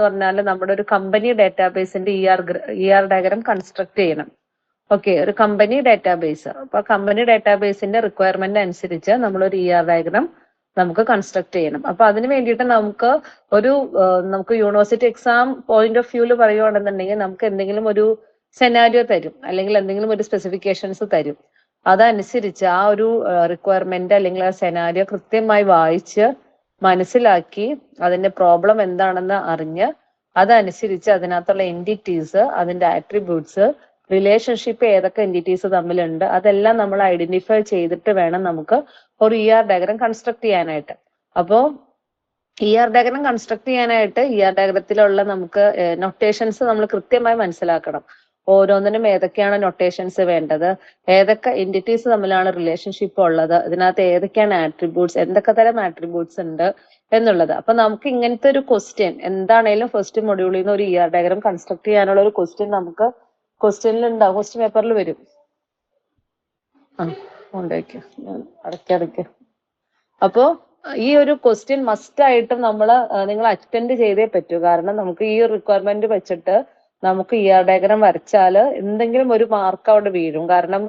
പറഞ്ഞാൽ നമ്മുടെ ഒരു കമ്പനി ഡാറ്റാബേസിന്റെ ER ഡയഗ്രാം കൺസ്ട്രക്ട് ചെയ്യണം. ഓക്കെ, ഒരു കമ്പനി ഡാറ്റാബേസ്. അപ്പൊ കമ്പനി ഡാറ്റാബേസിന്റെ റിക്വയർമെന്റ് അനുസരിച്ച് നമ്മളൊരു ER ഡയഗ്രാം നമുക്ക് കൺസ്ട്രക്ട് ചെയ്യണം. അപ്പൊ അതിന് വേണ്ടിയിട്ട് നമുക്ക് യൂണിവേഴ്സിറ്റി എക്സാം പോയിന്റ് ഓഫ് വ്യൂല് പറയുകയാണെന്നുണ്ടെങ്കിൽ നമുക്ക് എന്തെങ്കിലും ഒരു സെനാരിയോ തരും, അല്ലെങ്കിൽ എന്തെങ്കിലും ഒരു സ്പെസിഫിക്കേഷൻസ് തരും. അതനുസരിച്ച് ആ ഒരു റിക്വയർമെന്റ് അല്ലെങ്കിൽ ആ സെനാരിയോ കൃത്യമായി വായിച്ച് മനസ്സിലാക്കി അതിന്റെ പ്രോബ്ലം എന്താണെന്ന് അറിഞ്ഞ് അതനുസരിച്ച് അതിനകത്തുള്ള എൻറ്റിറ്റീസ്, അതിന്റെ ആട്രിബ്യൂട്ട്സ്, റിലേഷൻഷിപ്പ് ഏതൊക്കെ എൻറ്റിറ്റീസ് തമ്മിലുണ്ട്, അതെല്ലാം നമ്മൾ ഐഡന്റിഫൈ ചെയ്തിട്ട് വേണം നമുക്ക് ഒരു ER ഡയഗ്രാം കൺസ്ട്രക്ട് ചെയ്യാനായിട്ട്. അപ്പോൾ ER ഡയഗ്രാം കൺസ്ട്രക്ട് ചെയ്യാനായിട്ട് ER ഡയഗ്രത്തിലുള്ള നമുക്ക് നൊട്ടേഷൻസ് നമ്മൾ കൃത്യമായി മനസ്സിലാക്കണം. ഓരോന്നിനും ഏതൊക്കെയാണ് നൊട്ടേഷൻസ് വേണ്ടത്, ഏതൊക്കെ എൻറ്റിറ്റീസ് തമ്മിലാണ് റിലേഷൻഷിപ്പ് ഉള്ളത്, ഇതിനകത്ത് ഏതൊക്കെയാണ് ആട്രിബ്യൂട്ട്സ്, എന്തൊക്കെ തരം ആട്രിബ്യൂട്ട്സ് ഉണ്ട് എന്നുള്ളത്. അപ്പൊ നമുക്ക് ഇങ്ങനത്തെ ഒരു ക്വസ്റ്റ്യൻ എന്താണേലും ഫസ്റ്റ് മൊഡ്യൂളിൽ നിന്ന് ഒരു ER ഡയഗ്രാം കൺസ്ട്രക്ട് ചെയ്യാനുള്ള ഒരു ക്വസ്റ്റ്യൻ നമുക്ക് ക്വസ്റ്റ്യനിൽ ഉണ്ടാവും, ക്വസ്റ്റ്യൻ പേപ്പറിൽ വരും. അടയ്ക്ക്. അപ്പോ ഈ ഒരു ക്വസ്റ്റ്യൻ മസ്റ്റ് ആയിട്ടും നിങ്ങൾ അറ്റൻഡ് ചെയ്തേ പറ്റൂ. കാരണം നമുക്ക് ഈ റിക്വയർമെന്റ് വെച്ചിട്ട് നമുക്ക് ER ഡയഗ്രാം വരച്ചാൽ എന്തെങ്കിലും ഒരു മാർക്ക് അവിടെ വീഴും. കാരണം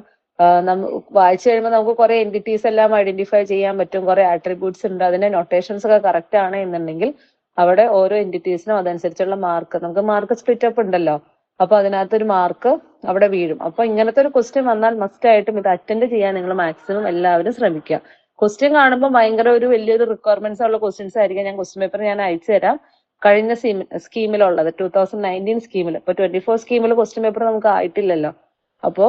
വായിച്ചു കഴിയുമ്പോൾ നമുക്ക് കുറെ എൻറ്റിറ്റീസ് എല്ലാം ഐഡന്റിഫൈ ചെയ്യാൻ പറ്റും, കുറെ ആട്രിബ്യൂട്ട്സ് ഉണ്ട്, അതിന്റെ നൊട്ടേഷൻസ് ഒക്കെ കറക്റ്റ് ആണ് എന്നുണ്ടെങ്കിൽ അവിടെ ഓരോ എൻറ്റിറ്റീസിനും അതനുസരിച്ചുള്ള നമുക്ക് മാർക്ക് സ്പ്ലിറ്റ് അപ്പ് ഉണ്ടല്ലോ, അപ്പൊ അതിനകത്തൊരു മാർക്ക് അവിടെ വീഴും. അപ്പൊ ഇങ്ങനത്തെ ഒരു ക്വസ്റ്റ്യൻ വന്നാൽ മസ്റ്റ് ആയിട്ടും ഇത് അറ്റൻഡ് ചെയ്യാൻ നിങ്ങൾ മാക്സിമം എല്ലാവരും ശ്രമിക്കുക. ക്വസ്റ്റ്യൻ കാണുമ്പോൾ ഭയങ്കര വലിയൊരു റിക്വയർമെന്റ്സ് ഉള്ള ക്വസ്റ്റ്യൻസ് ആയിരിക്കും. ഞാൻ ക്വസ്റ്റ്യൻ പേപ്പർ അയച്ചു തരാം. കഴിഞ്ഞ സ്കീമിലുള്ളത് 2019 സ്കീമിൽ, ഇപ്പൊ 24 സ്കീമിൽ ക്വസ്റ്റ്യൻ പേപ്പർ നമുക്ക് ആയിട്ടില്ലല്ലോ. അപ്പോ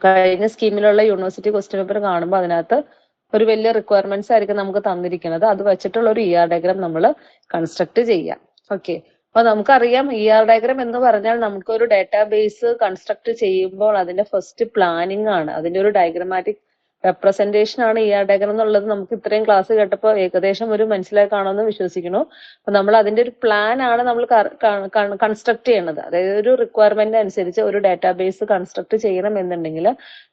കഴിഞ്ഞ സ്കീമിലുള്ള യൂണിവേഴ്സിറ്റി ക്വസ്റ്റ്യൻ പേപ്പർ കാണുമ്പോൾ അതിനകത്ത് ഒരു വലിയ റിക്വയർമെന്റ്സ് ആയിരിക്കും നമുക്ക് തന്നിരിക്കുന്നത്. അത് വെച്ചിട്ടുള്ള ഒരു ER ഡയഗ്രാം നമ്മൾ കൺസ്ട്രക്ട് ചെയ്യാം. ഓക്കെ, അപ്പൊ നമുക്കറിയാം ER ഡയഗ്രാം എന്ന് പറഞ്ഞാൽ നമുക്കൊരു ഡാറ്റാബേസ് കൺസ്ട്രക്ട് ചെയ്യുമ്പോൾ അതിന്റെ ഫസ്റ്റ് പ്ലാനിങ് ആണ്, അതിന്റെ ഒരു ഡയഗ്രമാറ്റിക് റെപ്രസെന്റേഷൻ ആണ് ER ഡയഗ്രാം എന്നുള്ളത്. നമുക്ക് ഇത്രയും ക്ലാസ് കേട്ടപ്പോൾ ഏകദേശം ഒരു മനസ്സിലായി കാണുമെന്ന് വിശ്വസിക്കുന്നു. അപ്പൊ നമ്മൾ അതിന്റെ ഒരു പ്ലാൻ ആണ് നമ്മൾ കൺസ്ട്രക്ട് ചെയ്യുന്നത്. അതായത് ഒരു റിക്വയർമെന്റ് അനുസരിച്ച് ഒരു ഡാറ്റാബേസ് കൺസ്ട്രക്ട് ചെയ്യണം എന്നുണ്ടെങ്കിൽ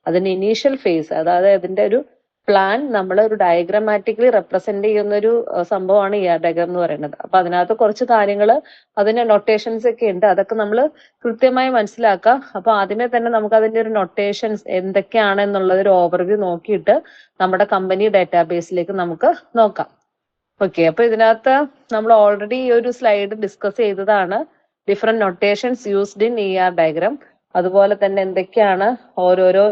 അതിന്റെ ഇനീഷ്യൽ ഫേസ്, അതായത് അതിന്റെ ഒരു പ്ലാൻ നമ്മൾ ഒരു ഡയഗ്രമാറ്റിക്കലി റെപ്രസെന്റ് ചെയ്യുന്ന ഒരു സംഭവമാണ് ER ഡയഗ്രാം എന്ന് പറയുന്നത്. അപ്പൊ അതിനകത്ത് കുറച്ച് കാര്യങ്ങൾ, അതിന്റെ നൊട്ടേഷൻസ് ഒക്കെ ഉണ്ട്, അതൊക്കെ നമ്മൾ കൃത്യമായി മനസ്സിലാക്കുക. അപ്പൊ ആദ്യമേ തന്നെ നമുക്ക് അതിന്റെ ഒരു നൊട്ടേഷൻസ് എന്തൊക്കെയാണ് എന്നുള്ളത് ഒരു ഓവർവ്യൂ നോക്കിയിട്ട് നമ്മുടെ കമ്പനി ഡാറ്റാബേസിലേക്ക് നമുക്ക് നോക്കാം. ഓക്കെ, അപ്പൊ ഇതിനകത്ത് നമ്മൾ ഓൾറെഡി ഈ ഒരു സ്ലൈഡ് ഡിസ്കസ് ചെയ്തതാണ് different notations used in ER diagram. അതുപോലെ തന്നെ എന്തൊക്കെയാണ് ഓരോരോ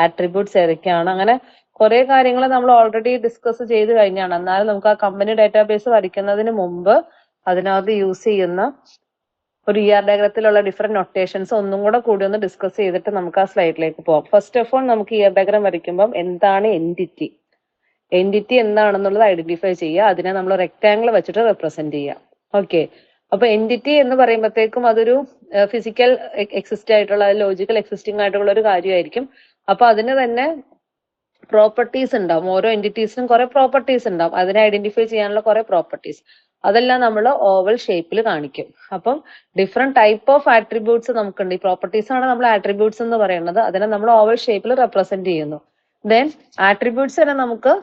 ആട്രിബ്യൂട്ട്സ് ഏതൊക്കെയാണ്, അങ്ങനെ കുറെ കാര്യങ്ങൾ നമ്മൾ ഓൾറെഡി ഡിസ്കസ് ചെയ്ത് കഴിഞ്ഞാണ്. എന്നാലും നമുക്ക് ആ കമ്പനി ഡാറ്റാബേസ് വരയ്ക്കുന്നതിന് മുമ്പ് അതിനകത്ത് യൂസ് ചെയ്യുന്ന ഒരു ER ഡയഗ്രത്തിലുള്ള ഡിഫറെന്റ് നൊട്ടേഷൻസ് ഒന്നും കൂടി ഒന്ന് ഡിസ്കസ് ചെയ്തിട്ട് നമുക്ക് ആ സ്ലൈഡിലേക്ക് പോകാം. ഫസ്റ്റ് ഓഫ് ഓൾ നമുക്ക് ER ഡയഗ്രാം വരയ്ക്കുമ്പോൾ എന്താണ് എൻറ്റിറ്റി എന്താണെന്നുള്ളത് ഐഡന്റിഫൈ ചെയ്യുക. അതിനെ നമ്മൾ റെക്ടാംഗിൾ വെച്ചിട്ട് റെപ്രസെന്റ് ചെയ്യുക. ഓക്കെ, അപ്പൊ എൻറ്റിറ്റി എന്ന് പറയുമ്പോഴത്തേക്കും അതൊരു ഫിസിക്കൽ എക്സിസ്റ്റ് ആയിട്ടുള്ള, ലോജിക്കൽ എക്സിസ്റ്റിംഗ് ആയിട്ടുള്ള ഒരു കാര്യമായിരിക്കും. അപ്പൊ അതിന് തന്നെ പ്രോപ്പർട്ടീസ് ഉണ്ടാവും. ഓരോ എൻറ്റിറ്റീസിനും കുറെ പ്രോപ്പർട്ടീസ് ഉണ്ടാവും. അതിനെ ഐഡന്റിഫൈ ചെയ്യാനുള്ള കുറെ പ്രോപ്പർട്ടീസ്, അതെല്ലാം നമ്മൾ ഓവൽ ഷേപ്പിൽ കാണിക്കും. അപ്പം ഡിഫറെന്റ് ടൈപ്പ് ഓഫ് ആട്രിബ്യൂട്ട്സ് നമുക്കുണ്ട്. ഈ പ്രോപ്പർട്ടീസ് ആണ് നമ്മൾ ആട്രിബ്യൂട്ട്സ് എന്ന് പറയുന്നത്. അതിനെ നമ്മൾ ഓവൽ ഷേപ്പിൽ റെപ്രസെന്റ് ചെയ്യുന്നു. ദെൻ ആട്രിബ്യൂട്ട്സ് തന്നെ നമുക്ക്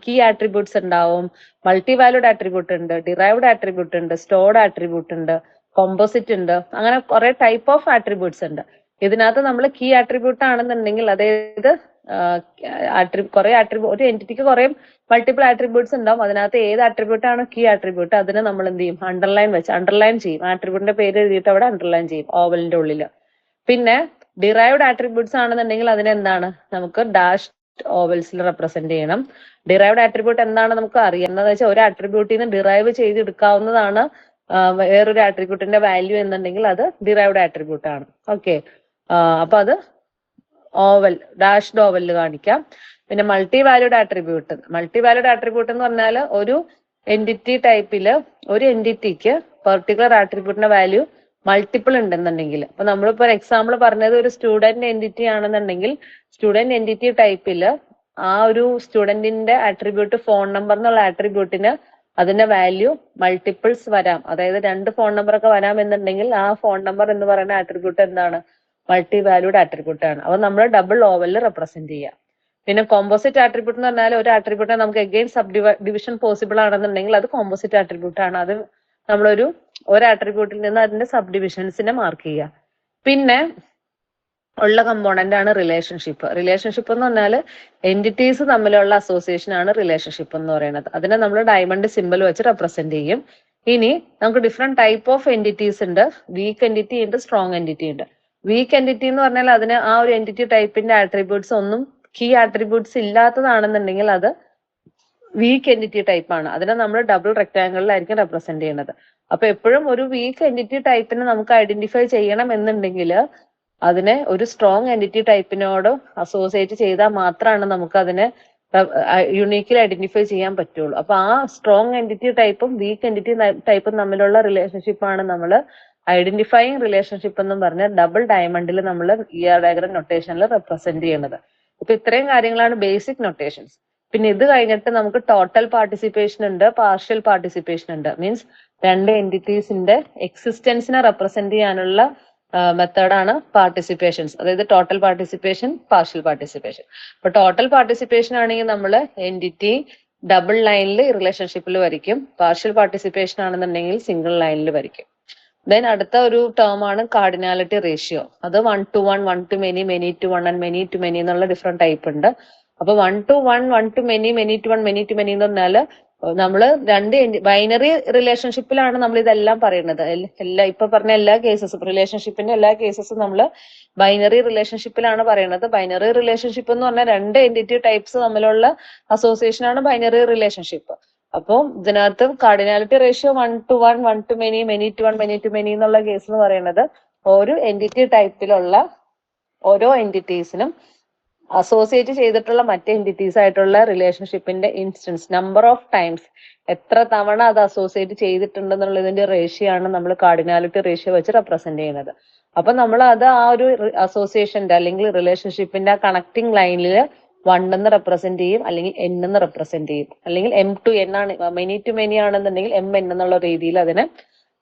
കീ ആട്രിബ്യൂട്ട്സ് ഉണ്ടാവും, മൾട്ടി വാല്യൂഡ് ആട്രിബ്യൂട്ട് ഉണ്ട്, ഡിറൈവ്ഡ് ആട്രിബ്യൂട്ട് ഉണ്ട്, സ്റ്റോർഡ് ആട്രിബ്യൂട്ട് ഉണ്ട്, കോമ്പോസിറ്റ് ഉണ്ട്, അങ്ങനെ കുറെ ടൈപ്പ് ഓഫ് ആട്രിബ്യൂട്ട്സ് ഉണ്ട്. ഇതിനകത്ത് നമ്മൾ കീ ആട്രിബ്യൂട്ട് ആണെന്നുണ്ടെങ്കിൽ, അതായത് ഒരു എൻറ്റിറ്റിക്ക് കുറെ മൾട്ടിപ്പിൾ ആട്രിബ്യൂട്ട്സ് ഉണ്ടാവും. അതിനകത്ത് ഏത് ആട്രിബ്യൂട്ട് ആണ് കീ ആട്രിബ്യൂട്ട്, അതിനെ നമ്മൾ എന്ത് ചെയ്യും, അണ്ടർലൈൻ ചെയ്യും. ആട്രിബ്യൂട്ടിന്റെ പേര് എഴുതിയിട്ട് അവിടെ അണ്ടർലൈൻ ചെയ്യും ഓവലിന്റെ ഉള്ളിൽ. പിന്നെ ഡിറൈവ്ഡ് ആട്രിബ്യൂട്ട്സ് ആണെന്നുണ്ടെങ്കിൽ അതിനെന്താണ്, നമുക്ക് ഡാഷ് ഓവൽസിൽ റെപ്രസെന്റ് ചെയ്യണം. ഡിറൈവ്ഡ് ആട്രിബ്യൂട്ട് എന്താണ് നമുക്ക് അറിയാം, എന്താണെന്ന് വെച്ചാൽ ഒരു ആട്രിബ്യൂട്ടിൽ നിന്ന് ഡിറൈവ് ചെയ്തെടുക്കാവുന്നതാണ് വേറൊരു ആട്രിബ്യൂട്ടിന്റെ വാല്യൂ എന്നുണ്ടെങ്കിൽ അത് ഡിറൈവ്ഡ് ആട്രിബ്യൂട്ട് ആണ്. ഓക്കെ, അപ്പൊ അത് ഡാഷ്ഡ് ഓവലിൽ കാണിക്കാം. പിന്നെ മൾട്ടി വാല്യൂഡ് ആട്രിബ്യൂട്ട് എന്ന് പറഞ്ഞാൽ ഒരു എൻറ്റിറ്റി ടൈപ്പില് ഒരു എൻറ്റിറ്റിക്ക് പെർട്ടിക്കുലർ ആട്രിബ്യൂട്ടിന്റെ വാല്യൂ മൾട്ടിപ്പിൾ ഉണ്ടെന്നുണ്ടെങ്കിൽ, അപ്പൊ നമ്മളിപ്പോ എക്സാമ്പിൾ പറഞ്ഞത് ഒരു സ്റ്റുഡന്റ് എൻറ്റിറ്റി ആണെന്നുണ്ടെങ്കിൽ സ്റ്റുഡന്റ് എൻറ്റിറ്റി ടൈപ്പില് ആ ഒരു സ്റ്റുഡന്റിന്റെ ആട്രിബ്യൂട്ട് ഫോൺ നമ്പർ എന്നുള്ള ആട്രിബ്യൂട്ടിന് അതിന്റെ വാല്യൂ മൾട്ടിപ്പിൾസ് വരാം. അതായത് 2 ഫോൺ നമ്പർ ഒക്കെ വരാം എന്നുണ്ടെങ്കിൽ ആ ഫോൺ നമ്പർ എന്ന് പറയുന്ന ആട്രിബ്യൂട്ട് എന്താണ്, മൾട്ടി വാല്യൂഡ് ആട്രിബ്യൂട്ട് ആണ്. അപ്പൊ നമ്മൾ ഡബിൾ ഓവലിൽ റെപ്രസെന്റ് ചെയ്യാം. പിന്നെ കോമ്പോസിറ്റ് ആട്രിബ്യൂട്ട് എന്ന് പറഞ്ഞാൽ ഒരു ആട്രിബ്യൂട്ടിനെ നമുക്ക് അഗെയിൻ സബ് ഡിവിഷൻ പോസിബിൾ ആണെന്നുണ്ടെങ്കിൽ അത് കോമ്പോസിറ്റ് ആട്രിബ്യൂട്ട് ആണ്. അത് നമ്മളൊരു ആട്രിബ്യൂട്ടിൽ നിന്ന് അതിന്റെ സബ് ഡിവിഷൻസിനെ മാർക്ക് ചെയ്യുക. പിന്നെ ഉള്ള കമ്പോണന്റ് ആണ് റിലേഷൻഷിപ്പ്. റിലേഷൻഷിപ്പ് എന്ന് പറഞ്ഞാൽ എൻറ്റിറ്റീസ് തമ്മിലുള്ള അസോസിയേഷൻ ആണ് റിലേഷൻഷിപ്പ് എന്ന് പറയുന്നത്. അതിനെ നമ്മൾ ഡയമണ്ട് സിമ്പിൾ വെച്ച് റെപ്രസെന്റ് ചെയ്യും. ഇനി നമുക്ക് ഡിഫറെന്റ് ടൈപ്പ് ഓഫ് എൻറ്റിറ്റീസ് ഉണ്ട്. വീക്ക് എൻറ്റിറ്റി ഉണ്ട്, സ്ട്രോങ് എൻറ്റിറ്റി ഉണ്ട്. വീക്ക് എൻറ്റിറ്റി എന്ന് പറഞ്ഞാൽ അതിന് ആ ഒരു എൻറ്റിറ്റി ടൈപ്പിന്റെ ആട്രിബ്യൂട്ട്സ് ഒന്നും കീ ആട്രിബ്യൂട്ട്സ് ഇല്ലാത്തതാണെന്നുണ്ടെങ്കിൽ അത് വീക്ക് എൻറ്റിറ്റി ടൈപ്പ് ആണ്. അതിനെ നമ്മൾ ഡബിൾ റെക്ടാങ്കിളിലായിരിക്കും റെപ്രസെന്റ് ചെയ്യുന്നത്. അപ്പൊ എപ്പോഴും ഒരു വീക്ക് എൻറ്റിറ്റി ടൈപ്പിനെ നമുക്ക് ഐഡന്റിഫൈ ചെയ്യണം എന്നുണ്ടെങ്കിൽ അതിനെ ഒരു സ്ട്രോങ് എൻറ്റിറ്റി ടൈപ്പിനോട് അസോസിയേറ്റ് ചെയ്താൽ മാത്രമാണ് നമുക്ക് അതിനെ യുണീക്കിൽ ഐഡന്റിഫൈ ചെയ്യാൻ പറ്റുള്ളൂ. അപ്പൊ ആ സ്ട്രോങ് എൻറ്റിറ്റി ടൈപ്പും വീക്ക് എൻറ്റിറ്റി ടൈപ്പും തമ്മിലുള്ള റിലേഷൻഷിപ്പാണ് നമ്മൾ ഐഡന്റിഫൈയിങ് റിലേഷൻഷിപ്പ് എന്നും പറഞ്ഞ ഡബിൾ ഡയമണ്ടിൽ നമ്മൾ ER ഡയഗ്രം നൊട്ടേഷനിൽ റെപ്രസെന്റ് ചെയ്യുന്നത്. ഇപ്പൊ ഇത്രയും കാര്യങ്ങളാണ് ബേസിക് നൊട്ടേഷൻസ്. പിന്നെ ഇത് കഴിഞ്ഞിട്ട് നമുക്ക് ടോട്ടൽ പാർട്ടിസിപ്പേഷൻ ഉണ്ട്, പാർഷ്യൽ പാർട്ടിസിപ്പേഷൻ ഉണ്ട്. മീൻസ് രണ്ട് എൻറ്റിറ്റീസിന്റെ എക്സിസ്റ്റൻസിനെ റെപ്രസെന്റ് ചെയ്യാനുള്ള മെത്തേഡാണ് പാർട്ടിസിപ്പേഷൻസ്. അതായത് ടോട്ടൽ പാർട്ടിസിപ്പേഷൻ, പാർഷ്യൽ പാർട്ടിസിപ്പേഷൻ. അപ്പൊ ടോട്ടൽ പാർട്ടിസിപ്പേഷൻ ആണെങ്കിൽ നമ്മൾ എൻറ്റിറ്റി ഡബിൾ ലൈനിൽ റിലേഷൻഷിപ്പിൽ വരയ്ക്കും. പാർഷ്യൽ പാർട്ടിസിപ്പേഷൻ ആണെന്നുണ്ടെങ്കിൽ സിംഗിൾ ലൈനിൽ വരയ്ക്കും. ദെൻ അടുത്ത ഒരു ടേം ആണ് കാർഡിനാലിറ്റി റേഷ്യോ. അത് 1 to 1, 1 to many, many to 1 and many to many എന്നുള്ള ഡിഫറെന്റ് ടൈപ്പ് ഉണ്ട്. അപ്പൊ 1 to 1, 1 to many, many to 1, many to many എന്ന് പറഞ്ഞാല് നമ്മള് രണ്ട് ബൈനറി റിലേഷൻഷിപ്പിലാണ് നമ്മൾ ഇതെല്ലാം പറയുന്നത്. ഇപ്പൊ പറഞ്ഞ എല്ലാ കേസസും റിലേഷൻഷിപ്പിന്റെ എല്ലാ കേസസും നമ്മൾ ബൈനറി റിലേഷൻഷിപ്പിലാണ് പറയുന്നത്. ബൈനറി റിലേഷൻഷിപ്പ് എന്ന് പറഞ്ഞാൽ രണ്ട് എൻറ്റിറ്റി ടൈപ്സ് തമ്മിലുള്ള അസോസിയേഷൻ ആണ് ബൈനറി റിലേഷൻഷിപ്പ്. അപ്പോൾ ഇതിനകത്ത് cardinality ratio 1 to 1, 1 to many, many to 1, many to many എന്നുള്ള കേസ് എന്ന് പറയുന്നത് ഒരു എൻറ്റിറ്റി ടൈപ്പിലുള്ള ഓരോ എൻറ്റിറ്റീസിനും അസോസിയേറ്റ് ചെയ്തിട്ടുള്ള മറ്റ് എൻറ്റിറ്റീസ് ആയിട്ടുള്ള റിലേഷൻഷിപ്പിന്റെ ഇൻസ്റ്റൻസ് നമ്പർ ഓഫ് ടൈംസ്, എത്ര തവണ അത് അസോസിയേറ്റ് ചെയ്തിട്ടുണ്ടെന്നുള്ളതിന്റെ റേഷ്യോ ആണ് നമ്മൾ കാർഡിനാലിറ്റി റേഷ്യോ വെച്ച് റെപ്രസെന്റ് ചെയ്യുന്നത്. അപ്പൊ നമ്മൾ അത് ആ ഒരു അസോസിയേഷന്റെ അല്ലെങ്കിൽ റിലേഷൻഷിപ്പിന്റെ ആ കണക്ടിങ് ലൈനിൽ 1 എന്ന് റെപ്രസെന്റ് ചെയ്യും, അല്ലെങ്കിൽ N എന്ന് റെപ്രസെന്റ് ചെയ്യും, അല്ലെങ്കിൽ M to N ആണ്, മെനി ടു മെനി ആണെന്നുണ്ടെങ്കിൽ MN എന്നുള്ള രീതിയിൽ അതിനെ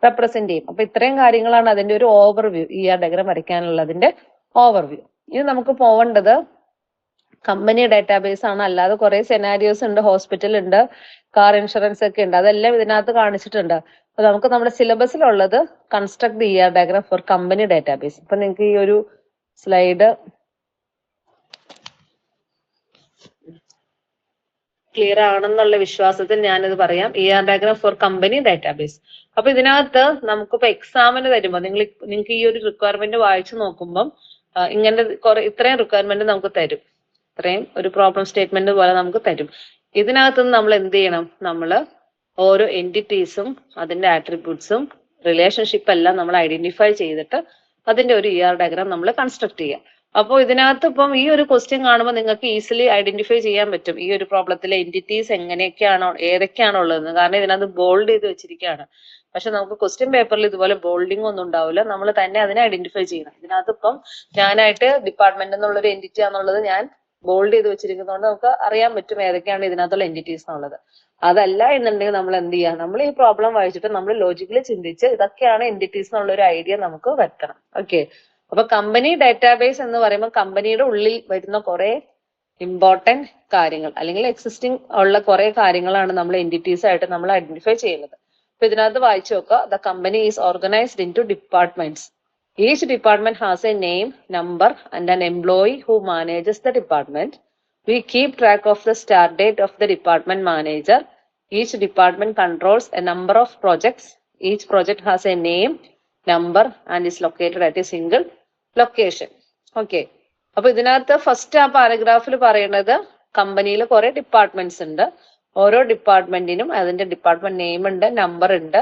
റെപ്രസെന്റ് ചെയ്യും. അപ്പൊ ഇത്രയും കാര്യങ്ങളാണ് അതിന്റെ ഒരു ഓവർവ്യൂ, ER ഡയഗ്രം വരയ്ക്കാനുള്ളതിന്റെ ഓവർവ്യൂ. ഇനി നമുക്ക് പോവേണ്ടത് കമ്പനി ഡാറ്റാബേസ് ആണ്. അല്ലാതെ കുറെ സെനാരിയോസ് ഉണ്ട്, ഹോസ്പിറ്റൽ ഉണ്ട്, കാർ ഇൻഷുറൻസ് ഒക്കെ ഉണ്ട്, അതെല്ലാം ഇതിനകത്ത് കാണിച്ചിട്ടുണ്ട്. അപ്പൊ നമുക്ക് നമ്മുടെ സിലബസിലുള്ളത് construct the ER diagram for company database. അപ്പൊ നിങ്ങൾക്ക് ഈ ഒരു സ്ലൈഡ് ക്ലിയർ ആണെന്നുള്ള വിശ്വാസത്തിൽ ഞാനിത് പറയാം. ER diagram for company database. അപ്പൊ ഇതിനകത്ത് നമുക്കിപ്പോ എക്സാമിന് തരുമ്പോൾ നിങ്ങൾക്ക് ഈ ഒരു റിക്വയർമെന്റ് വായിച്ചു നോക്കുമ്പോൾ ഇങ്ങനെ ഇത്രയും റിക്വയർമെന്റ് നമുക്ക് തരും. ഇത്രയും ഒരു പ്രോബ്ലം സ്റ്റേറ്റ്മെന്റ് പോലെ നമുക്ക് തരും. ഇതിനകത്ത് നമ്മൾ എന്ത് ചെയ്യണം? നമ്മൾ ഓരോ എൻറ്റിറ്റീസും അതിന്റെ ആട്രിബ്യൂട്ട്സും റിലേഷൻഷിപ്പ് എല്ലാം നമ്മൾ ഐഡന്റിഫൈ ചെയ്തിട്ട് അതിന്റെ ഒരു ER ഡയഗ്രാം നമ്മൾ കൺസ്ട്രക്ട് ചെയ്യുക. അപ്പോൾ ഇതിനകത്ത് ഇപ്പം ഈ ഒരു ക്വസ്റ്റ്യൻ കാണുമ്പോൾ നിങ്ങൾക്ക് ഈസിലി ഐഡന്റിഫൈ ചെയ്യാൻ പറ്റും ഈ ഒരു പ്രോബ്ലത്തിലെ എൻറ്റിറ്റീസ് എങ്ങനെയൊക്കെയാണോ ഏതൊക്കെയാണോ ഉള്ളതെന്ന്. കാരണം ഇതിനകത്ത് ബോൾഡ് ചെയ്ത് വെച്ചിരിക്കുകയാണ്. പക്ഷെ നമുക്ക് ക്വസ്റ്റ്യൻ പേപ്പറിൽ ഇതുപോലെ ബോൾഡിംഗ് ഒന്നും ഉണ്ടാവില്ല, നമ്മൾ തന്നെ അതിനെ ഐഡന്റിഫൈ ചെയ്യണം. ഇതിനകത്ത് ഇപ്പം ഞാനായിട്ട് ഡിപ്പാർട്ട്മെന്റ് എന്നുള്ളൊരു എൻറ്റിറ്റി ആണെന്നുള്ളത് ഞാൻ ബോൾഡ് ചെയ്ത് വെച്ചിരിക്കുന്നതുകൊണ്ട് നമുക്ക് അറിയാൻ പറ്റും ഏതൊക്കെയാണ് ഇതിനകത്തുള്ള എൻറ്റിറ്റീസ് എന്നുള്ളത്. അതല്ല എന്നുണ്ടെങ്കിൽ നമ്മൾ എന്ത് ചെയ്യുക? നമ്മൾ ഈ പ്രോബ്ലം വായിച്ചിട്ട് നമ്മൾ ലോജിക്കലി ചിന്തിച്ച് ഇതൊക്കെയാണ് എൻറ്റിറ്റീസ് എന്നുള്ള ഒരു ഐഡിയ നമുക്ക് വരുത്തണം. ഓക്കെ, അപ്പൊ കമ്പനി ഡാറ്റാബേസ് എന്ന് പറയുമ്പോൾ കമ്പനിയുടെ ഉള്ളിൽ വരുന്ന കുറെ ഇമ്പോർട്ടന്റ് കാര്യങ്ങൾ അല്ലെങ്കിൽ എക്സിസ്റ്റിംഗ് ഉള്ള കുറെ കാര്യങ്ങളാണ് നമ്മൾ എൻറ്റിറ്റീസ് ആയിട്ട് നമ്മൾ ഐഡന്റിഫൈ ചെയ്യുന്നത്. അപ്പൊ ഇതിനകത്ത് വായിച്ചു നോക്കുക. The company is organised into departments. Each department has a name, number, and an employee who manages the department. We keep track of the start date of the department manager. Each department controls a number of projects. Each project has a name, number, and is located at a single location. Okay. അപ്പൊ ഇതിനകത്ത് first ആ പാരഗ്രാഫിൽ പറയുന്നത് കമ്പനിയിൽ കുറെ departments ഉണ്ട്. ഓരോ ഡിപ്പാർട്ട്മെന്റിനും അതിന്റെ department name ഉണ്ട്, നമ്പർ ഉണ്ട്,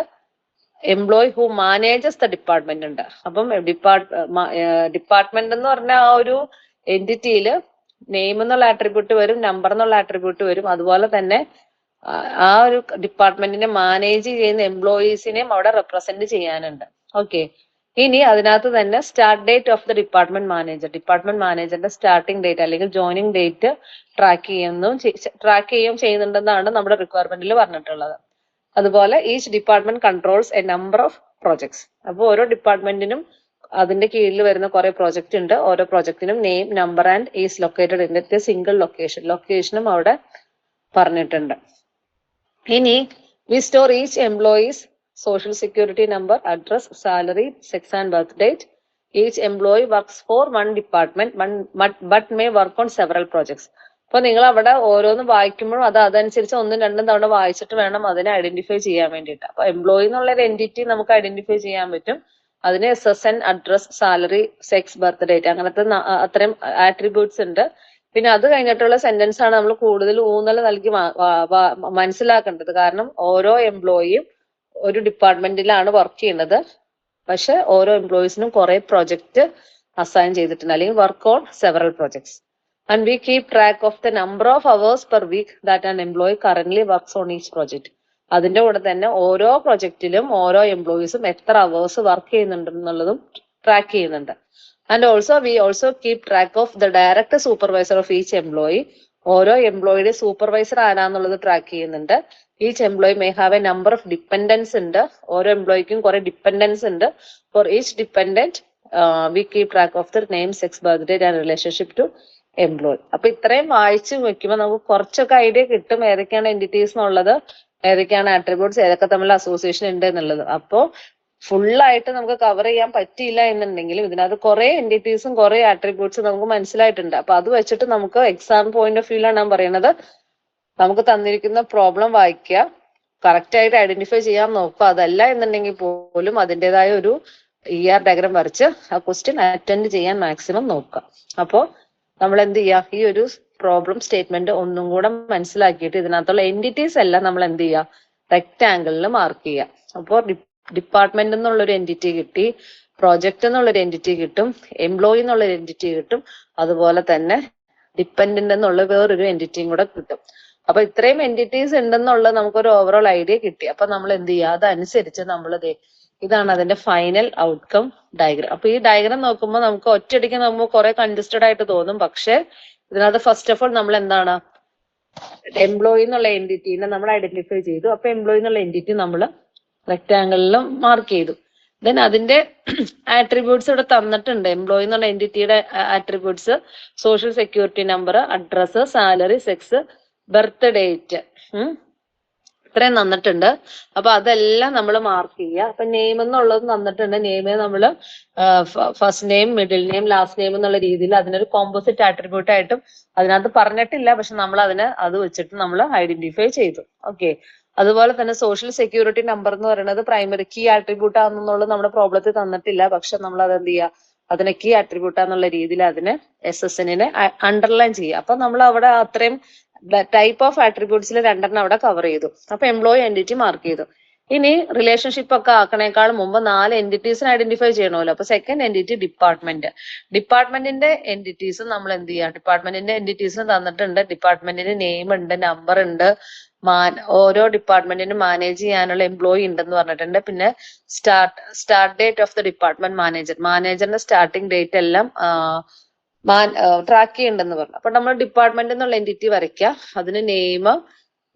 employee who manages the department ഉണ്ട്. അപ്പം ഡിപ്പാർട്ട്മെന്റ് എന്ന് പറഞ്ഞ ആ ഒരു എൻറ്റിറ്റിയിൽ നെയിം എന്നുള്ള ആട്രിബ്യൂട്ട് വരും, നമ്പർ എന്നുള്ള ആട്രിബ്യൂട്ട് വരും. അതുപോലെ തന്നെ ആ ഒരു ഡിപ്പാർട്ട്മെന്റിനെ മാനേജ് ചെയ്യുന്ന എംപ്ലോയീസിനെയും അവിടെ റെപ്രസെന്റ് ചെയ്യാനുണ്ട്. ഓക്കെ, ഇനി അതിനകത്ത് തന്നെ start date of the department മാനേജറിന്റെ സ്റ്റാർട്ടിംഗ് ഡേറ്റ് അല്ലെങ്കിൽ ജോയിനിങ് ഡേറ്റ് ട്രാക്ക് ചെയ്യുകയും ചെയ്യുന്നുണ്ടെന്നാണ് നമ്മുടെ റിക്വയർമെന്റിൽ പറഞ്ഞിട്ടുള്ളത്. അതുപോലെ each department controls a number of projects. അപ്പോൾ ഓരോ ഡിപ്പാർട്ട്മെന്റിനും അതിന്റെ കീഴിൽ വരുന്ന കുറെ പ്രോജക്റ്റ് ഉണ്ട്. ഓരോ പ്രോജക്റ്റിനും name, number and is located in the single ലൊക്കേഷനും അവിടെ പറഞ്ഞിട്ടുണ്ട്. ഇനി we store each employees social security number, address, salary, sex and birth date. Each employee works for one department but may work on several projects. അപ്പൊ നിങ്ങൾ അവിടെ ഓരോന്നും വായിക്കുമ്പോഴും അതനുസരിച്ച് ഒന്നും രണ്ടും തവണ വായിച്ചിട്ട് വേണം അതിനെ ഐഡന്റിഫൈ ചെയ്യാൻ വേണ്ടിയിട്ട്. അപ്പൊ എംപ്ലോയി എന്നുള്ള ഒരു എൻറ്റിറ്റി നമുക്ക് ഐഡന്റിഫൈ ചെയ്യാൻ പറ്റും. അതിന് SSN, address, salary, sex, birth date അങ്ങനത്തെ അത്രയും ആട്രിബ്യൂട്ട്സ് ഉണ്ട്. പിന്നെ അത് കഴിഞ്ഞിട്ടുള്ള സെന്റൻസ് ആണ് നമ്മൾ കൂടുതൽ ഊന്നൽ നൽകി മനസ്സിലാക്കേണ്ടത്. കാരണം ഓരോ എംപ്ലോയിയും ഒരു ഡിപ്പാർട്ട്മെന്റിലാണ് വർക്ക് ചെയ്യുന്നത്. പക്ഷെ ഓരോ എംപ്ലോയീസിനും കുറെ പ്രോജക്റ്റ് അസൈൻ ചെയ്തിട്ടുണ്ട്, അല്ലെങ്കിൽ work on several projects. And we keep track of the number of hours per week that an employee currently works on each project. അതിന്റെ കൂടെ തന്നെ ഓരോ പ്രോജക്റ്റിലും ഓരോ എംപ്ലോയീസും എത്ര അവേഴ്സ് വർക്ക് ചെയ്യുന്നുണ്ടെന്നുള്ളതും ട്രാക്ക് ചെയ്യുന്നുണ്ട്. And we also keep track of the direct supervisor of each employee. ഓരോ എംപ്ലോയിയുടെ സൂപ്പർവൈസർ ആരാന്നുള്ളത് ട്രാക്ക് ചെയ്യുന്നുണ്ട്. Each employee may have a number of dependents ഉണ്ട്. ഓരോ എംപ്ലോയിക്കും കുറെ ഡിപ്പെൻഡൻസ് ഉണ്ട്. For each dependent we keep track of the name, sex, birth date and relationship to employee. അപ്പൊ ഇത്രയും വായിച്ചു വെക്കുമ്പോൾ നമുക്ക് കുറച്ചൊക്കെ ഐഡിയ കിട്ടും ഏതൊക്കെയാണ് എൻറ്റിറ്റീസ് എന്നുള്ളത്, ഏതൊക്കെയാണ് ആട്രിബ്യൂട്ട്സ്, ഏതൊക്കെ തമ്മിൽ അസോസിയേഷൻ ഉണ്ട് എന്നുള്ളത്. അപ്പോ ഫുള്ളായിട്ട് നമുക്ക് കവർ ചെയ്യാൻ പറ്റിയില്ല എന്നുണ്ടെങ്കിലും ഇതിനകത്ത് കുറെ എൻറ്റിറ്റീസും കുറെ ആട്രിബ്യൂട്ട്സും നമുക്ക് മനസ്സിലായിട്ടുണ്ട്. അപ്പൊ അത് വെച്ചിട്ട് നമുക്ക് എക്സാം പോയിന്റ് ഓഫ് വ്യൂലാണ് ഞാൻ പറയുന്നത്, നമുക്ക് തന്നിരിക്കുന്ന പ്രോബ്ലം വായിക്കുക, കറക്റ്റ് ആയിട്ട് ഐഡന്റിഫൈ ചെയ്യാൻ നോക്കുക. അതല്ല എന്നുണ്ടെങ്കിൽ പോലും അതിൻ്റെതായ ഒരു ER ഡയഗ്രാം വരച്ച് ആ ക്വസ്റ്റ്യൻ അറ്റൻഡ് ചെയ്യാൻ മാക്സിമം നോക്കുക. അപ്പോൾ നമ്മൾ എന്ത് ചെയ്യുക, ഈ ഒരു പ്രോബ്ലം സ്റ്റേറ്റ്മെന്റ് ഒന്നും കൂടെ മനസ്സിലാക്കിയിട്ട് ഇതിനകത്തുള്ള എൻറ്റിറ്റീസ് എല്ലാം നമ്മൾ എന്ത് ചെയ്യുക, റെക്ടാങ്കിളിൽ മാർക്ക് ചെയ്യുക. അപ്പോൾ ഡിപ്പാർട്ട്മെന്റ് എന്നുള്ളൊരു എൻറ്റിറ്റി കിട്ടി, പ്രോജക്റ്റ് എന്നുള്ളൊരു എൻറ്റിറ്റി കിട്ടും, എംപ്ലോയി എന്നുള്ളൊരു എൻറ്റിറ്റി കിട്ടും, അതുപോലെ തന്നെ ഡിപ്പെൻഡന്റ് എന്നുള്ള വേറൊരു എൻറ്റിറ്റിയും കൂടെ കിട്ടും. അപ്പൊ ഇത്രയും എൻറ്റിറ്റീസ് ഉണ്ടെന്നുള്ളത് നമുക്കൊരു ഓവറോൾ ഐഡിയ കിട്ടി. അപ്പൊ നമ്മൾ എന്ത് ചെയ്യുക, അതനുസരിച്ച് നമ്മൾ ഇതാണ് അതിന്റെ ഫൈനൽ ഔട്ട്കം ഡയഗ്രാം. അപ്പൊ ഈ ഡയഗ്രാം നോക്കുമ്പോൾ നമുക്ക് ഒറ്റയടിക്ക് നമുക്ക് കുറെ കൺജസ്റ്റഡ് ആയിട്ട് തോന്നും. പക്ഷെ ഇതിനകത്ത് ഫസ്റ്റ് ഓഫ് ഓൾ നമ്മൾ എന്താണ്, എംപ്ലോയി എന്നുള്ള എൻറ്റിറ്റീനെ നമ്മൾ ഐഡന്റിഫൈ ചെയ്തു. അപ്പൊ എംപ്ലോയി എന്നുള്ള എൻറ്റിറ്റി നമ്മൾ റെക്ടാങ്കിളിലും മാർക്ക് ചെയ്തു. ദെൻ അതിന്റെ ആട്രിബ്യൂട്ട്സ് ഇവിടെ തന്നിട്ടുണ്ട്. എംപ്ലോയി എന്നുള്ള എൻറ്റിറ്റിയുടെ attributes social security number, address, salary, sex, birth date, ഇത്രയും തന്നിട്ടുണ്ട്. അപ്പൊ അതെല്ലാം നമ്മൾ മാർക്ക് ചെയ്യുക. അപ്പൊ നെയിം എന്നുള്ളത് തന്നിട്ടുണ്ട്. നെയിമെ നമ്മൾ first name, middle name, last name എന്നുള്ള രീതിയിൽ അതിനൊരു കോമ്പോസിറ്റ് ആട്രിബ്യൂട്ട് ആയിട്ടും അതിനകത്ത് പറഞ്ഞിട്ടില്ല, പക്ഷെ നമ്മൾ അത് വെച്ചിട്ട് നമ്മൾ ഐഡന്റിഫൈ ചെയ്തു. ഓക്കെ. അതുപോലെ തന്നെ സോഷ്യൽ സെക്യൂരിറ്റി നമ്പർ എന്ന് പറയുന്നത് പ്രൈമറി കീ ആട്രിബ്യൂട്ട് ആണെന്നുള്ളത് നമ്മുടെ പ്രോബ്ലത്തിൽ തന്നിട്ടില്ല, പക്ഷെ നമ്മൾ അത് എന്ത് ചെയ്യുക, അതിനെ കീ ആട്രിബ്യൂട്ട് എന്നുള്ള രീതിയിൽ അതിനെ SSNനെ അണ്ടർലൈൻ ചെയ്യുക. അപ്പൊ നമ്മൾ അവിടെ അത്രയും ടൈപ്പ് ഓഫ് ആട്രിബ്യൂട്ട്സിൽ രണ്ടെണ്ണം അവിടെ കവർ ചെയ്തു. അപ്പൊ എംപ്ലോയി എൻറ്റിറ്റി മാർക്ക് ചെയ്തു. ഇനി റിലേഷൻഷിപ്പ് ഒക്കെ ആക്കണേക്കാൾ മുമ്പ് 4 എൻറ്റിറ്റീസിനെ ഐഡന്റിഫൈ ചെയ്യണമല്ലോ. അപ്പൊ സെക്കൻഡ് എൻറ്റിറ്റി ഡിപ്പാർട്ട്മെന്റിന്റെ എൻറ്റിറ്റീസ് നമ്മൾ എന്ത് ചെയ്യുക, ഡിപ്പാർട്ട്മെന്റിന്റെ എൻറ്റിറ്റീസിന് തന്നിട്ടുണ്ട്. ഡിപ്പാർട്ട്മെന്റിന് നെയിം ഉണ്ട്, നമ്പർ ഉണ്ട്, ഓരോ ഡിപ്പാർട്ട്മെന്റിനും മാനേജ് ചെയ്യാനുള്ള എംപ്ലോയി ഉണ്ടെന്ന് പറഞ്ഞിട്ടുണ്ട്. പിന്നെ start date of the department മാനേജറിന്റെ സ്റ്റാർട്ടിംഗ് ഡേറ്റ് എല്ലാം ട്രാക്ക് ചെയ്യണ്ടെന്ന് പറഞ്ഞു. അപ്പൊ നമ്മൾ ഡിപ്പാർട്ട്മെന്റ് എന്നുള്ള എൻറ്റിറ്റി വരയ്ക്കുക. അതിന് നെയിം,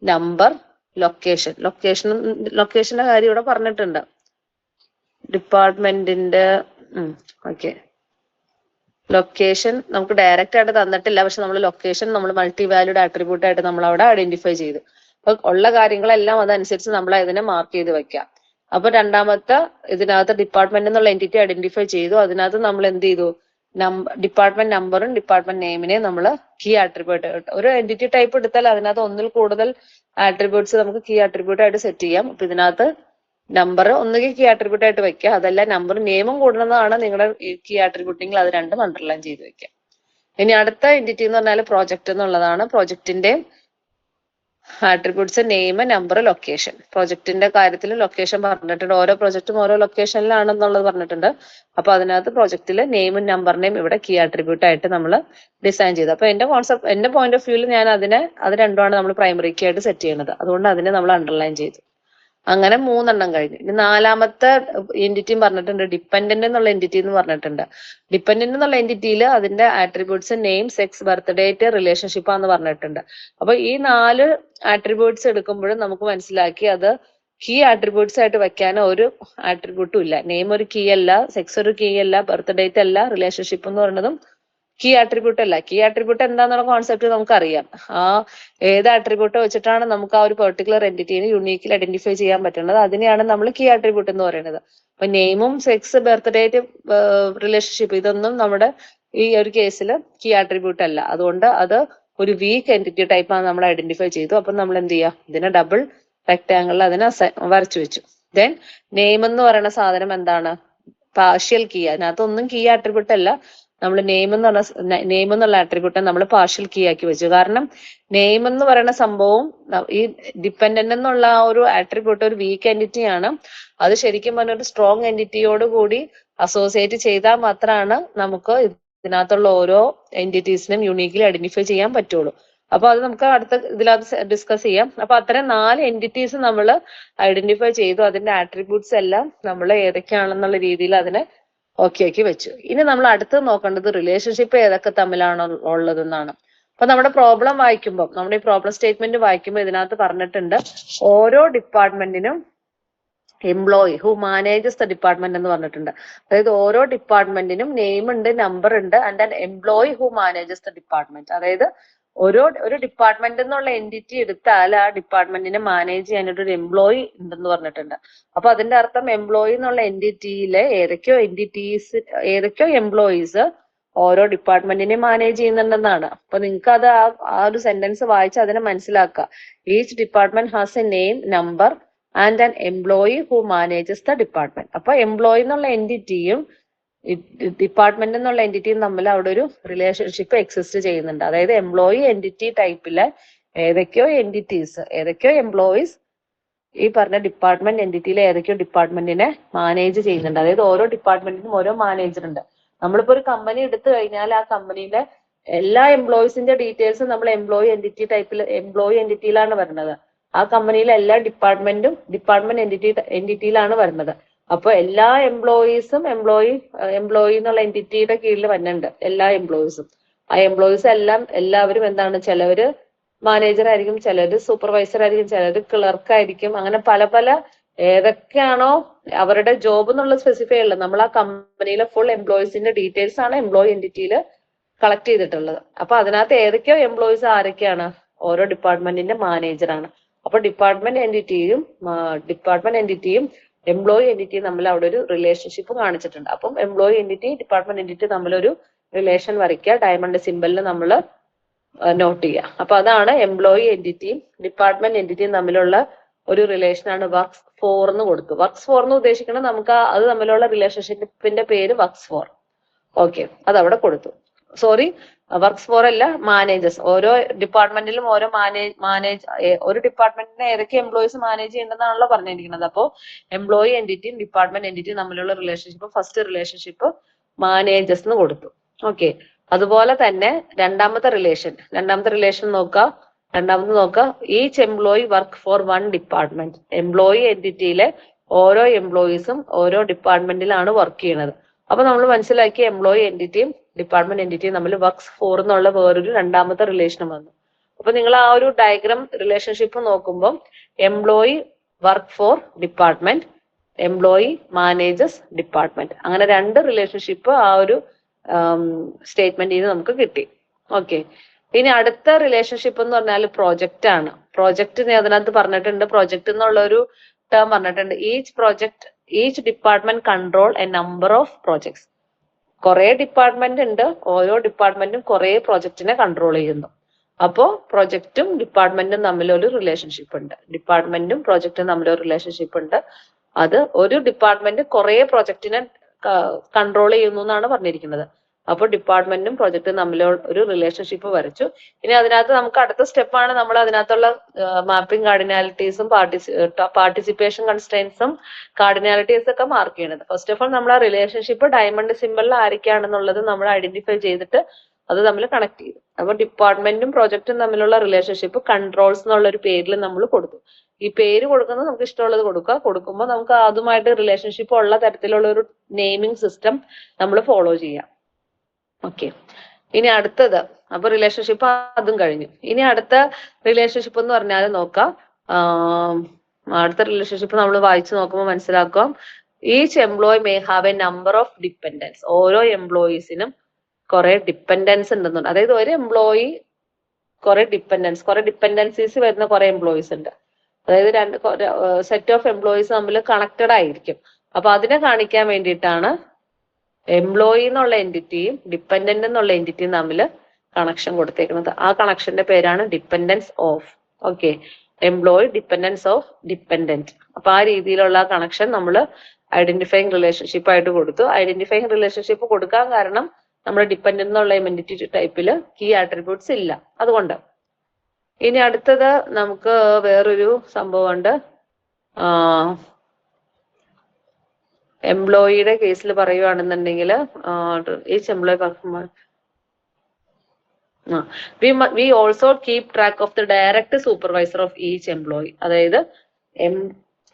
നമ്പർ, ലൊക്കേഷന്റെ കാര്യം ഇവിടെ പറഞ്ഞിട്ടുണ്ട്. ഡിപ്പാർട്ട്മെന്റിന്റെ ഓക്കെ, ലൊക്കേഷൻ നമുക്ക് ഡയറക്റ്റ് ആയിട്ട് തന്നിട്ടില്ല, പക്ഷെ നമ്മൾ ലൊക്കേഷൻ നമ്മൾ മൾട്ടി വാല്യൂഡ് ആട്രിബ്യൂട്ട് ആയിട്ട് നമ്മൾ അവിടെ ഐഡന്റിഫൈ ചെയ്തു. അപ്പൊ ഉള്ള കാര്യങ്ങളെല്ലാം അതനുസരിച്ച് നമ്മൾ അതിനെ മാർക്ക് ചെയ്ത് വെക്കാം. അപ്പൊ രണ്ടാമത്തെ ഇതിനകത്ത് ഡിപ്പാർട്ട്മെന്റ് എന്നുള്ള എൻറ്റിറ്റി ഐഡന്റിഫൈ ചെയ്തു. അതിനകത്ത് നമ്മൾ എന്ത് ചെയ്തു, ഡിപ്പാർട്ട്മെന്റ് നമ്പറും ഡിപ്പാർട്ട്മെന്റ് നെയിമിനെ നമ്മൾ കീ ആട്രിബ്യൂട്ട്, ഒരു എൻറ്റിറ്റി ടൈപ്പ് എടുത്താൽ അതിനകത്ത് ഒന്നിൽ കൂടുതൽ ആട്രിബ്യൂട്ട്സ് നമുക്ക് കീ ആട്രിബ്യൂട്ട് ആയിട്ട് സെറ്റ് ചെയ്യാം. അപ്പൊ ഇതിനകത്ത് നമ്പർ ഒന്നുകിൽ കീ ആട്രിബ്യൂട്ട് ആയിട്ട് വെക്കുക, അതല്ല നമ്പറും നെയിമും കൂടുന്നതാണ് നിങ്ങളുടെ കീ ആട്രിബ്യൂട്ടിങ്കിൽ അത് രണ്ടും അണ്ടർലൈൻ ചെയ്ത് വെക്കുക. ഇനി അടുത്ത എൻറ്റിറ്റി എന്ന് പറഞ്ഞാൽ പ്രോജക്റ്റ് എന്നുള്ളതാണ്. പ്രോജക്റ്റിന്റെ ആട്രിബ്യൂട്ട്സ് നെയിം, നമ്പർ, ലൊക്കേഷൻ. പ്രോജക്റ്റിന്റെ കാര്യത്തിൽ ലൊക്കേഷൻ പറഞ്ഞിട്ടുണ്ട്. ഓരോ പ്രോജക്റ്റും ഓരോ ലൊക്കേഷനിലാണെന്നുള്ളത് പറഞ്ഞിട്ടുണ്ട്. അപ്പൊ അതിനകത്ത് പ്രോജക്റ്റില് നെയിമും നമ്പറിനെയും ഇവിടെ കീ ആട്രിബ്യൂട്ട് ആയിട്ട് നമ്മൾ ഡിസൈൻ ചെയ്തു. അപ്പൊ എന്റെ പോയിന്റ് ഓഫ് വ്യൂവിൽ ഞാൻ അത് രണ്ടുമാണ് നമ്മൾ പ്രൈമറി കീ ആയിട്ട് സെറ്റ് ചെയ്യുന്നത്. അതുകൊണ്ട് അതിനെ നമ്മൾ അണ്ടർലൈൻ ചെയ്തു. അങ്ങനെ 3 എണ്ണം കഴിഞ്ഞു. ഇനി നാലാമത്തെ എൻറ്റിറ്റിയും പറഞ്ഞിട്ടുണ്ട്, ഡിപ്പെൻഡന്റ് എന്നുള്ള എൻറ്റിറ്റി എന്ന് പറഞ്ഞിട്ടുണ്ട്. ഡിപ്പെൻഡന്റ് എന്നുള്ള എൻറ്റിറ്റിയിൽ അതിന്റെ attributes name, sex, birth date, relationship ആണെന്ന് പറഞ്ഞിട്ടുണ്ട്. അപ്പൊ ഈ 4 ആട്രിബ്യൂട്ട്സ് എടുക്കുമ്പോഴും നമുക്ക് മനസ്സിലാക്കി അത് കീ ആട്രിബ്യൂട്ട്സ് ആയിട്ട് വെക്കാൻ ഒരു ആട്രിബ്യൂട്ടും ഇല്ല. നെയിം ഒരു കീ അല്ല, സെക്സ് ഒരു കീ അല്ല, ബർത്ത് ഡേറ്റ് അല്ല, റിലേഷൻഷിപ്പ് എന്ന് പറയുന്നതും കീ ആട്രിബ്യൂട്ട് അല്ല. കീ ആട്രിബ്യൂട്ട് എന്താന്നുള്ള കോൺസെപ്റ്റ് നമുക്കറിയാം. ആ ഏത് ആട്രിബ്യൂട്ട് വെച്ചിട്ടാണ് നമുക്ക് ആ ഒരു പെർട്ടിക്കുലർ എൻറ്റിറ്റീനെ യുണീക്കിൽ ഐഡന്റിഫൈ ചെയ്യാൻ പറ്റുന്നത്, അതിനെയാണ് നമ്മൾ കീ ആട്രിബ്യൂട്ട് എന്ന് പറയുന്നത്. അപ്പൊ നെയിമും സെക്സ് ബർത്ത് ഡേറ്റ് റിലേഷൻഷിപ്പ് ഇതൊന്നും നമ്മുടെ ഈ ഒരു കേസിൽ കീ ആട്രിബ്യൂട്ട് അല്ല. അതുകൊണ്ട് അത് ഒരു വീക്ക് എൻറ്റിറ്റി ടൈപ്പ് ആണ് നമ്മൾ ഐഡന്റിഫൈ ചെയ്തു. അപ്പൊ നമ്മൾ എന്ത് ചെയ്യാം, ഇതിനെ ഡബിൾ റെക്ടാങ്കിളിൽ അതിനെ വരച്ചു വെച്ചു. ദെൻ നെയിം എന്ന് പറയുന്ന സാധനം എന്താണ്, പാർഷ്യൽ കീ. അതിനകത്തൊന്നും കീ ആട്രിബ്യൂട്ട് അല്ല. നമ്മൾ നെയിം എന്നുള്ള ആട്രിബ്യൂട്ട് നമ്മൾ പാർഷ്യൽ കീ ആക്കി വെച്ചു. കാരണം നെയിം എന്ന് പറയുന്ന സംഭവം ഈ ഡിപ്പെൻഡന്റ് എന്നുള്ള ആ ഒരു ആട്രിബ്യൂട്ട് ഒരു വീക്ക് എൻറ്റിറ്റി ആണ്. അത് ശരിക്കും പറഞ്ഞ ഒരു സ്ട്രോങ് എൻറ്റിറ്റിയോട് കൂടി അസോസിയേറ്റ് ചെയ്താൽ മാത്രമാണ് നമുക്ക് ഇതിനകത്തുള്ള ഓരോ എൻറ്റിറ്റീസിനും യുണീക്ലി ഐഡന്റിഫൈ ചെയ്യാൻ പറ്റുള്ളൂ. അപ്പൊ അത് നമുക്ക് അടുത്ത ഇതിനകത്ത് ഡിസ്കസ് ചെയ്യാം. അപ്പൊ അത്തരം 4 എൻറ്റിറ്റീസ് നമ്മൾ ഐഡന്റിഫൈ ചെയ്തു. അതിന്റെ ആട്രിബ്യൂട്ട്സ് എല്ലാം നമ്മൾ ഏതൊക്കെയാണെന്നുള്ള രീതിയിൽ അതിനെ ഓക്കെ വെച്ചു. ഇനി നമ്മൾ അടുത്ത് നോക്കേണ്ടത് റിലേഷൻഷിപ്പ് ഏതൊക്കെ തമ്മിലാണ് ഉള്ളതെന്നാണ്. അപ്പൊ നമ്മുടെ പ്രോബ്ലം വായിക്കുമ്പോൾ, നമ്മുടെ ഈ പ്രോബ്ലം സ്റ്റേറ്റ്മെന്റ് വായിക്കുമ്പോൾ ഇതിനകത്ത് പറഞ്ഞിട്ടുണ്ട് ഓരോ ഡിപ്പാർട്ട്മെന്റിനും employee who manages the department എന്ന് പറഞ്ഞിട്ടുണ്ട്. അതായത് ഓരോ ഡിപ്പാർട്ട്മെന്റിനും നെയിം ഉണ്ട്, നമ്പർ ഉണ്ട്, and an employee who manages the department. അതായത് ഒരു ഡിപ്പാർട്ട്മെന്റ് എന്നുള്ള എൻറ്റിറ്റി എടുത്താൽ ആ ഡിപ്പാർട്ട്മെന്റിനെ മാനേജ് ചെയ്യാനായിട്ട് ഒരു എംപ്ലോയി ഉണ്ടെന്ന് പറഞ്ഞിട്ടുണ്ട്. അപ്പൊ അതിന്റെ അർത്ഥം എംപ്ലോയി എന്നുള്ള എൻറ്റിറ്റിയിലെ ഏതൊക്കെയോ എംപ്ലോയീസ് ഓരോ ഡിപ്പാർട്ട്മെന്റിനെ മാനേജ് ചെയ്യുന്നുണ്ടെന്നാണ്. അപ്പൊ നിങ്ങൾക്ക് അത് ആ ഒരു സെന്റൻസ് വായിച്ച് അതിനെ മനസ്സിലാക്കുക. Each department has A name, number and an employee who manages the department. അപ്പൊ എംപ്ലോയി എന്നുള്ള എൻറ്റിറ്റിയും ഡിപ്പാർട്ട്മെന്റ് എന്നുള്ള എൻറ്റിറ്റിയും തമ്മിൽ അവിടെ ഒരു റിലേഷൻഷിപ്പ് എക്സിസ്റ്റ് ചെയ്യുന്നുണ്ട്. അതായത് എംപ്ലോയി എൻറ്റിറ്റി ടൈപ്പിലെ ഏതൊക്കെയോ എംപ്ലോയീസ് ഈ പറഞ്ഞ ഡിപ്പാർട്ട്മെന്റ് എൻറ്റിറ്റിയിലെ ഏതൊക്കെയോ ഡിപ്പാർട്ട്മെന്റിനെ മാനേജ് ചെയ്യുന്നുണ്ട്. അതായത് ഓരോ ഡിപ്പാർട്ട്മെന്റിനും ഓരോ മാനേജർ ഉണ്ട്. നമ്മളിപ്പോ ഒരു കമ്പനി എടുത്തു കഴിഞ്ഞാൽ ആ കമ്പനിയിലെ എല്ലാ എംപ്ലോയീസിന്റെ ഡീറ്റെയിൽസും നമ്മൾ എംപ്ലോയി എൻറ്റിറ്റിയിലാണ് വരുന്നത്. ആ കമ്പനിയിലെ എല്ലാ ഡിപ്പാർട്ട്മെന്റും ഡിപ്പാർട്ട്മെന്റ് എൻറ്റിറ്റിയിലാണ് വരുന്നത്. അപ്പൊ എല്ലാ എംപ്ലോയീസും എംപ്ലോയി എന്നുള്ള എൻറ്റിറ്റിയുടെ കീഴിൽ വരുന്നുണ്ട്. എല്ലാ എംപ്ലോയീസും ആ എംപ്ലോയീസ് എല്ലാവരും എന്താണ്, ചിലവര് മാനേജർ ആയിരിക്കും, ചിലര് സൂപ്പർവൈസർ ആയിരിക്കും, ചിലര് ക്ലർക്ക് ആയിരിക്കും. അങ്ങനെ പല ഏതൊക്കെയാണോ അവരുടെ ജോബ് എന്നുള്ളത് സ്പെസിഫൈ ഉള്ളത്. നമ്മൾ ആ കമ്പനിയിലെ ഫുൾ എംപ്ലോയീസിന്റെ ഡീറ്റെയിൽസ് ആണ് എംപ്ലോയി എൻറ്റിറ്റിയിൽ കളക്ട് ചെയ്തിട്ടുള്ളത്. അപ്പൊ അതിനകത്ത് ഏതൊക്കെയോ എംപ്ലോയീസ് ആരൊക്കെയാണ്, ഓരോ ഡിപ്പാർട്ട്മെന്റിന്റെ മാനേജറാണ്. അപ്പൊ ഡിപ്പാർട്ട്മെന്റ് എൻറ്റിറ്റിയും എംപ്ലോയി എൻറ്റിറ്റിയും തമ്മിൽ അവിടെ ഒരു റിലേഷൻഷിപ്പ് കാണിച്ചിട്ടുണ്ട്. അപ്പം എംപ്ലോയി എൻറ്റിറ്റി ഡിപ്പാർട്ട്മെന്റ് എൻറ്റിറ്റി തമ്മിലൊരു റിലേഷൻ വരയ്ക്കുക, ഡയമണ്ട് സിമ്പലിൽ നമ്മൾ നോട്ട് ചെയ്യുക. അപ്പൊ അതാണ് എംപ്ലോയി എൻറ്റിറ്റിയും ഡിപ്പാർട്ട്മെന്റ് എൻറ്റിറ്റിയും തമ്മിലുള്ള ഒരു റിലേഷൻ ആണ് വർക്ക്സ് 4 എന്ന് കൊടുത്തു. വർക്ക്സ് 4 എന്ന് ഉദ്ദേശിക്കുന്നത് നമുക്ക് അത് തമ്മിലുള്ള റിലേഷൻഷിപ്പിന്റെ പേര് വർക്ക്സ് 4. ഓക്കെ, അത് അവിടെ കൊടുത്തു. വർക്ക്സ് 4 അല്ല, മാനേജേഴ്സ്. ഓരോ ഡിപ്പാർട്ട്മെന്റിലും ഓരോ ഒരു ഡിപ്പാർട്ട്മെന്റിനെ ഏതൊക്കെ എംപ്ലോയീസ് മാനേജ് ചെയ്യേണ്ടതാണല്ലോ പറഞ്ഞിരിക്കുന്നത്. അപ്പോൾ എംപ്ലോയി എൻറ്റിറ്റിയും ഡിപ്പാർട്ട്മെന്റ് എൻറ്റിറ്റിയും തമ്മിലുള്ള റിലേഷൻഷിപ്പ്, ഫസ്റ്റ് റിലേഷൻഷിപ്പ് മാനേജേഴ്സ് എന്ന് കൊടുത്തു. ഓക്കെ, അതുപോലെ തന്നെ രണ്ടാമത്തെ റിലേഷൻ നോക്കുക. Each employee work for one department. Employee എൻറ്റിറ്റിയിലെ ഓരോ എംപ്ലോയീസും ഓരോ ഡിപ്പാർട്ട്മെന്റിലാണ് വർക്ക് ചെയ്യുന്നത്. അപ്പൊ നമ്മൾ മനസ്സിലാക്കി എംപ്ലോയി എൻറ്റിറ്റിയും ഡിപ്പാർട്ട്മെന്റ് എൻറ്റിറ്റിയും തമ്മിൽ വർക്ക്സ് 4 എന്നുള്ള വേറൊരു രണ്ടാമത്തെ റിലേഷൻ വന്നു. അപ്പൊ നിങ്ങൾ ആ ഒരു ഡയഗ്രാം റിലേഷൻഷിപ്പ് നോക്കുമ്പോൾ employee work four department, employee manages department, അങ്ങനെ 2 റിലേഷൻഷിപ്പ് ആ ഒരു സ്റ്റേറ്റ്മെന്റിൽ നിന്ന് നമുക്ക് കിട്ടി. ഓക്കെ, ഇനി അടുത്ത റിലേഷൻഷിപ്പ് എന്ന് പറഞ്ഞാൽ പ്രോജക്റ്റ് ആണ്. പ്രോജക്റ്റ് അതിനകത്ത് പറഞ്ഞിട്ടുണ്ട്, പ്രോജക്റ്റ് എന്നുള്ള ഒരു ടേം പറഞ്ഞിട്ടുണ്ട്. Each department control A number of projects. കുറെ ഡിപ്പാർട്ട്മെന്റ് ഉണ്ട്, ഓരോ ഡിപ്പാർട്ട്മെന്റും കുറെ പ്രോജക്റ്റിനെ കൺട്രോൾ ചെയ്യുന്നു. അപ്പോ പ്രൊജക്റ്റും ഡിപ്പാർട്ട്മെന്റും തമ്മിലൊരു റിലേഷൻഷിപ്പ് ഉണ്ട്. അത് ഒരു ഡിപ്പാർട്ട്മെന്റ് കുറെ പ്രൊജക്റ്റിനെ കൺട്രോൾ ചെയ്യുന്നു എന്നാണ് പറഞ്ഞിരിക്കുന്നത്. അപ്പൊ ഡിപ്പാർട്ട്മെന്റും പ്രൊജക്റ്റും തമ്മിൽ ഒരു റിലേഷൻഷിപ്പ് വരച്ചു. ഇനി അതിനകത്ത് നമുക്ക് അടുത്ത സ്റ്റെപ്പാണ് നമ്മൾ അതിനകത്തുള്ള മാപ്പിംഗ് കാർഡിനാലിറ്റീസും പാർട്ടിസിപ്പേഷൻ കൺസ്ട്രെയിൻസും കാർഡിനാലിറ്റീസ് ഒക്കെ മാർക്ക് ചെയ്യണത്. ഫസ്റ്റ് ഓഫ് ഓൾ നമ്മൾ ആ റിലേഷൻഷിപ്പ് ഡയമണ്ട് സിമ്പിളിൽ ആരൊക്കെയാണെന്നുള്ളത് നമ്മൾ ഐഡന്റിഫൈ ചെയ്തിട്ട് അത് തമ്മിൽ കണക്ട് ചെയ്തു. അപ്പൊ ഡിപ്പാർട്ട്മെന്റും പ്രൊജക്റ്റും തമ്മിലുള്ള റിലേഷൻഷിപ്പ് കൺട്രോൾസ് എന്നുള്ള ഒരു പേരിൽ നമ്മൾ കൊടുത്തു. ഈ പേര് കൊടുക്കുന്നത് നമുക്ക് ഇഷ്ടമുള്ളത് കൊടുക്കുമ്പോൾ നമുക്ക് അതുമായിട്ട് റിലേഷൻഷിപ്പ് ഉള്ള തരത്തിലുള്ള ഒരു നെയിമിംഗ് സിസ്റ്റം നമ്മൾ ഫോളോ ചെയ്യാം. ഓക്കെ, ഇനി അടുത്തത്, അപ്പൊ റിലേഷൻഷിപ്പ് അതും കഴിഞ്ഞു. ഇനി അടുത്ത റിലേഷൻഷിപ്പ് എന്ന് പറഞ്ഞാൽ നോക്കാം, അടുത്ത റിലേഷൻഷിപ്പ് നമ്മൾ വായിച്ചു നോക്കുമ്പോൾ മനസ്സിലാക്കാം. Each employee may have a number of dependence. ഓരോ എംപ്ലോയീസിനും കുറെ ഡിപ്പെൻഡൻസ് ഉണ്ടെന്നുണ്ട്. അതായത് ഒരു എംപ്ലോയി കുറെ ഡിപ്പെൻഡൻസീസ് വരുന്ന കുറെ എംപ്ലോയീസ് ഉണ്ട്. അതായത് സെറ്റ് ഓഫ് എംപ്ലോയീസ് തമ്മിൽ കണക്റ്റഡ് ആയിരിക്കും. അപ്പൊ അതിനെ കാണിക്കാൻ വേണ്ടിയിട്ടാണ് എംപ്ലോയി എന്നുള്ള എൻറ്റിറ്റിയും ഡിപ്പെൻഡന്റ് എന്നുള്ള എൻറ്റിറ്റിയും തമ്മിൽ കണക്ഷൻ കൊടുത്തേക്കുന്നത്. ആ കണക്ഷന്റെ പേരാണ് dependence of. Okay, employee dependents of dependent. അപ്പൊ ആ രീതിയിലുള്ള കണക്ഷൻ നമ്മൾ ഐഡന്റിഫൈങ് റിലേഷൻഷിപ്പ് ആയിട്ട് കൊടുത്തു. ഐഡന്റിഫൈങ് റിലേഷൻഷിപ്പ് കൊടുക്കാൻ കാരണം നമ്മുടെ ഡിപ്പെൻഡന്റ് എന്നുള്ള എൻറ്റിറ്റി ടൈപ്പിൽ കീ ആട്രിബ്യൂട്ട്സ് ഇല്ല, അതുകൊണ്ട്. ഇനി അടുത്തത് നമുക്ക് വേറൊരു സംഭവമുണ്ട്. എംപ്ലോയിയുടെ കേസിൽ പറയുകയാണെന്നുണ്ടെങ്കിൽ each employee V also keep track of the direct supervisor of each employee. അതായത്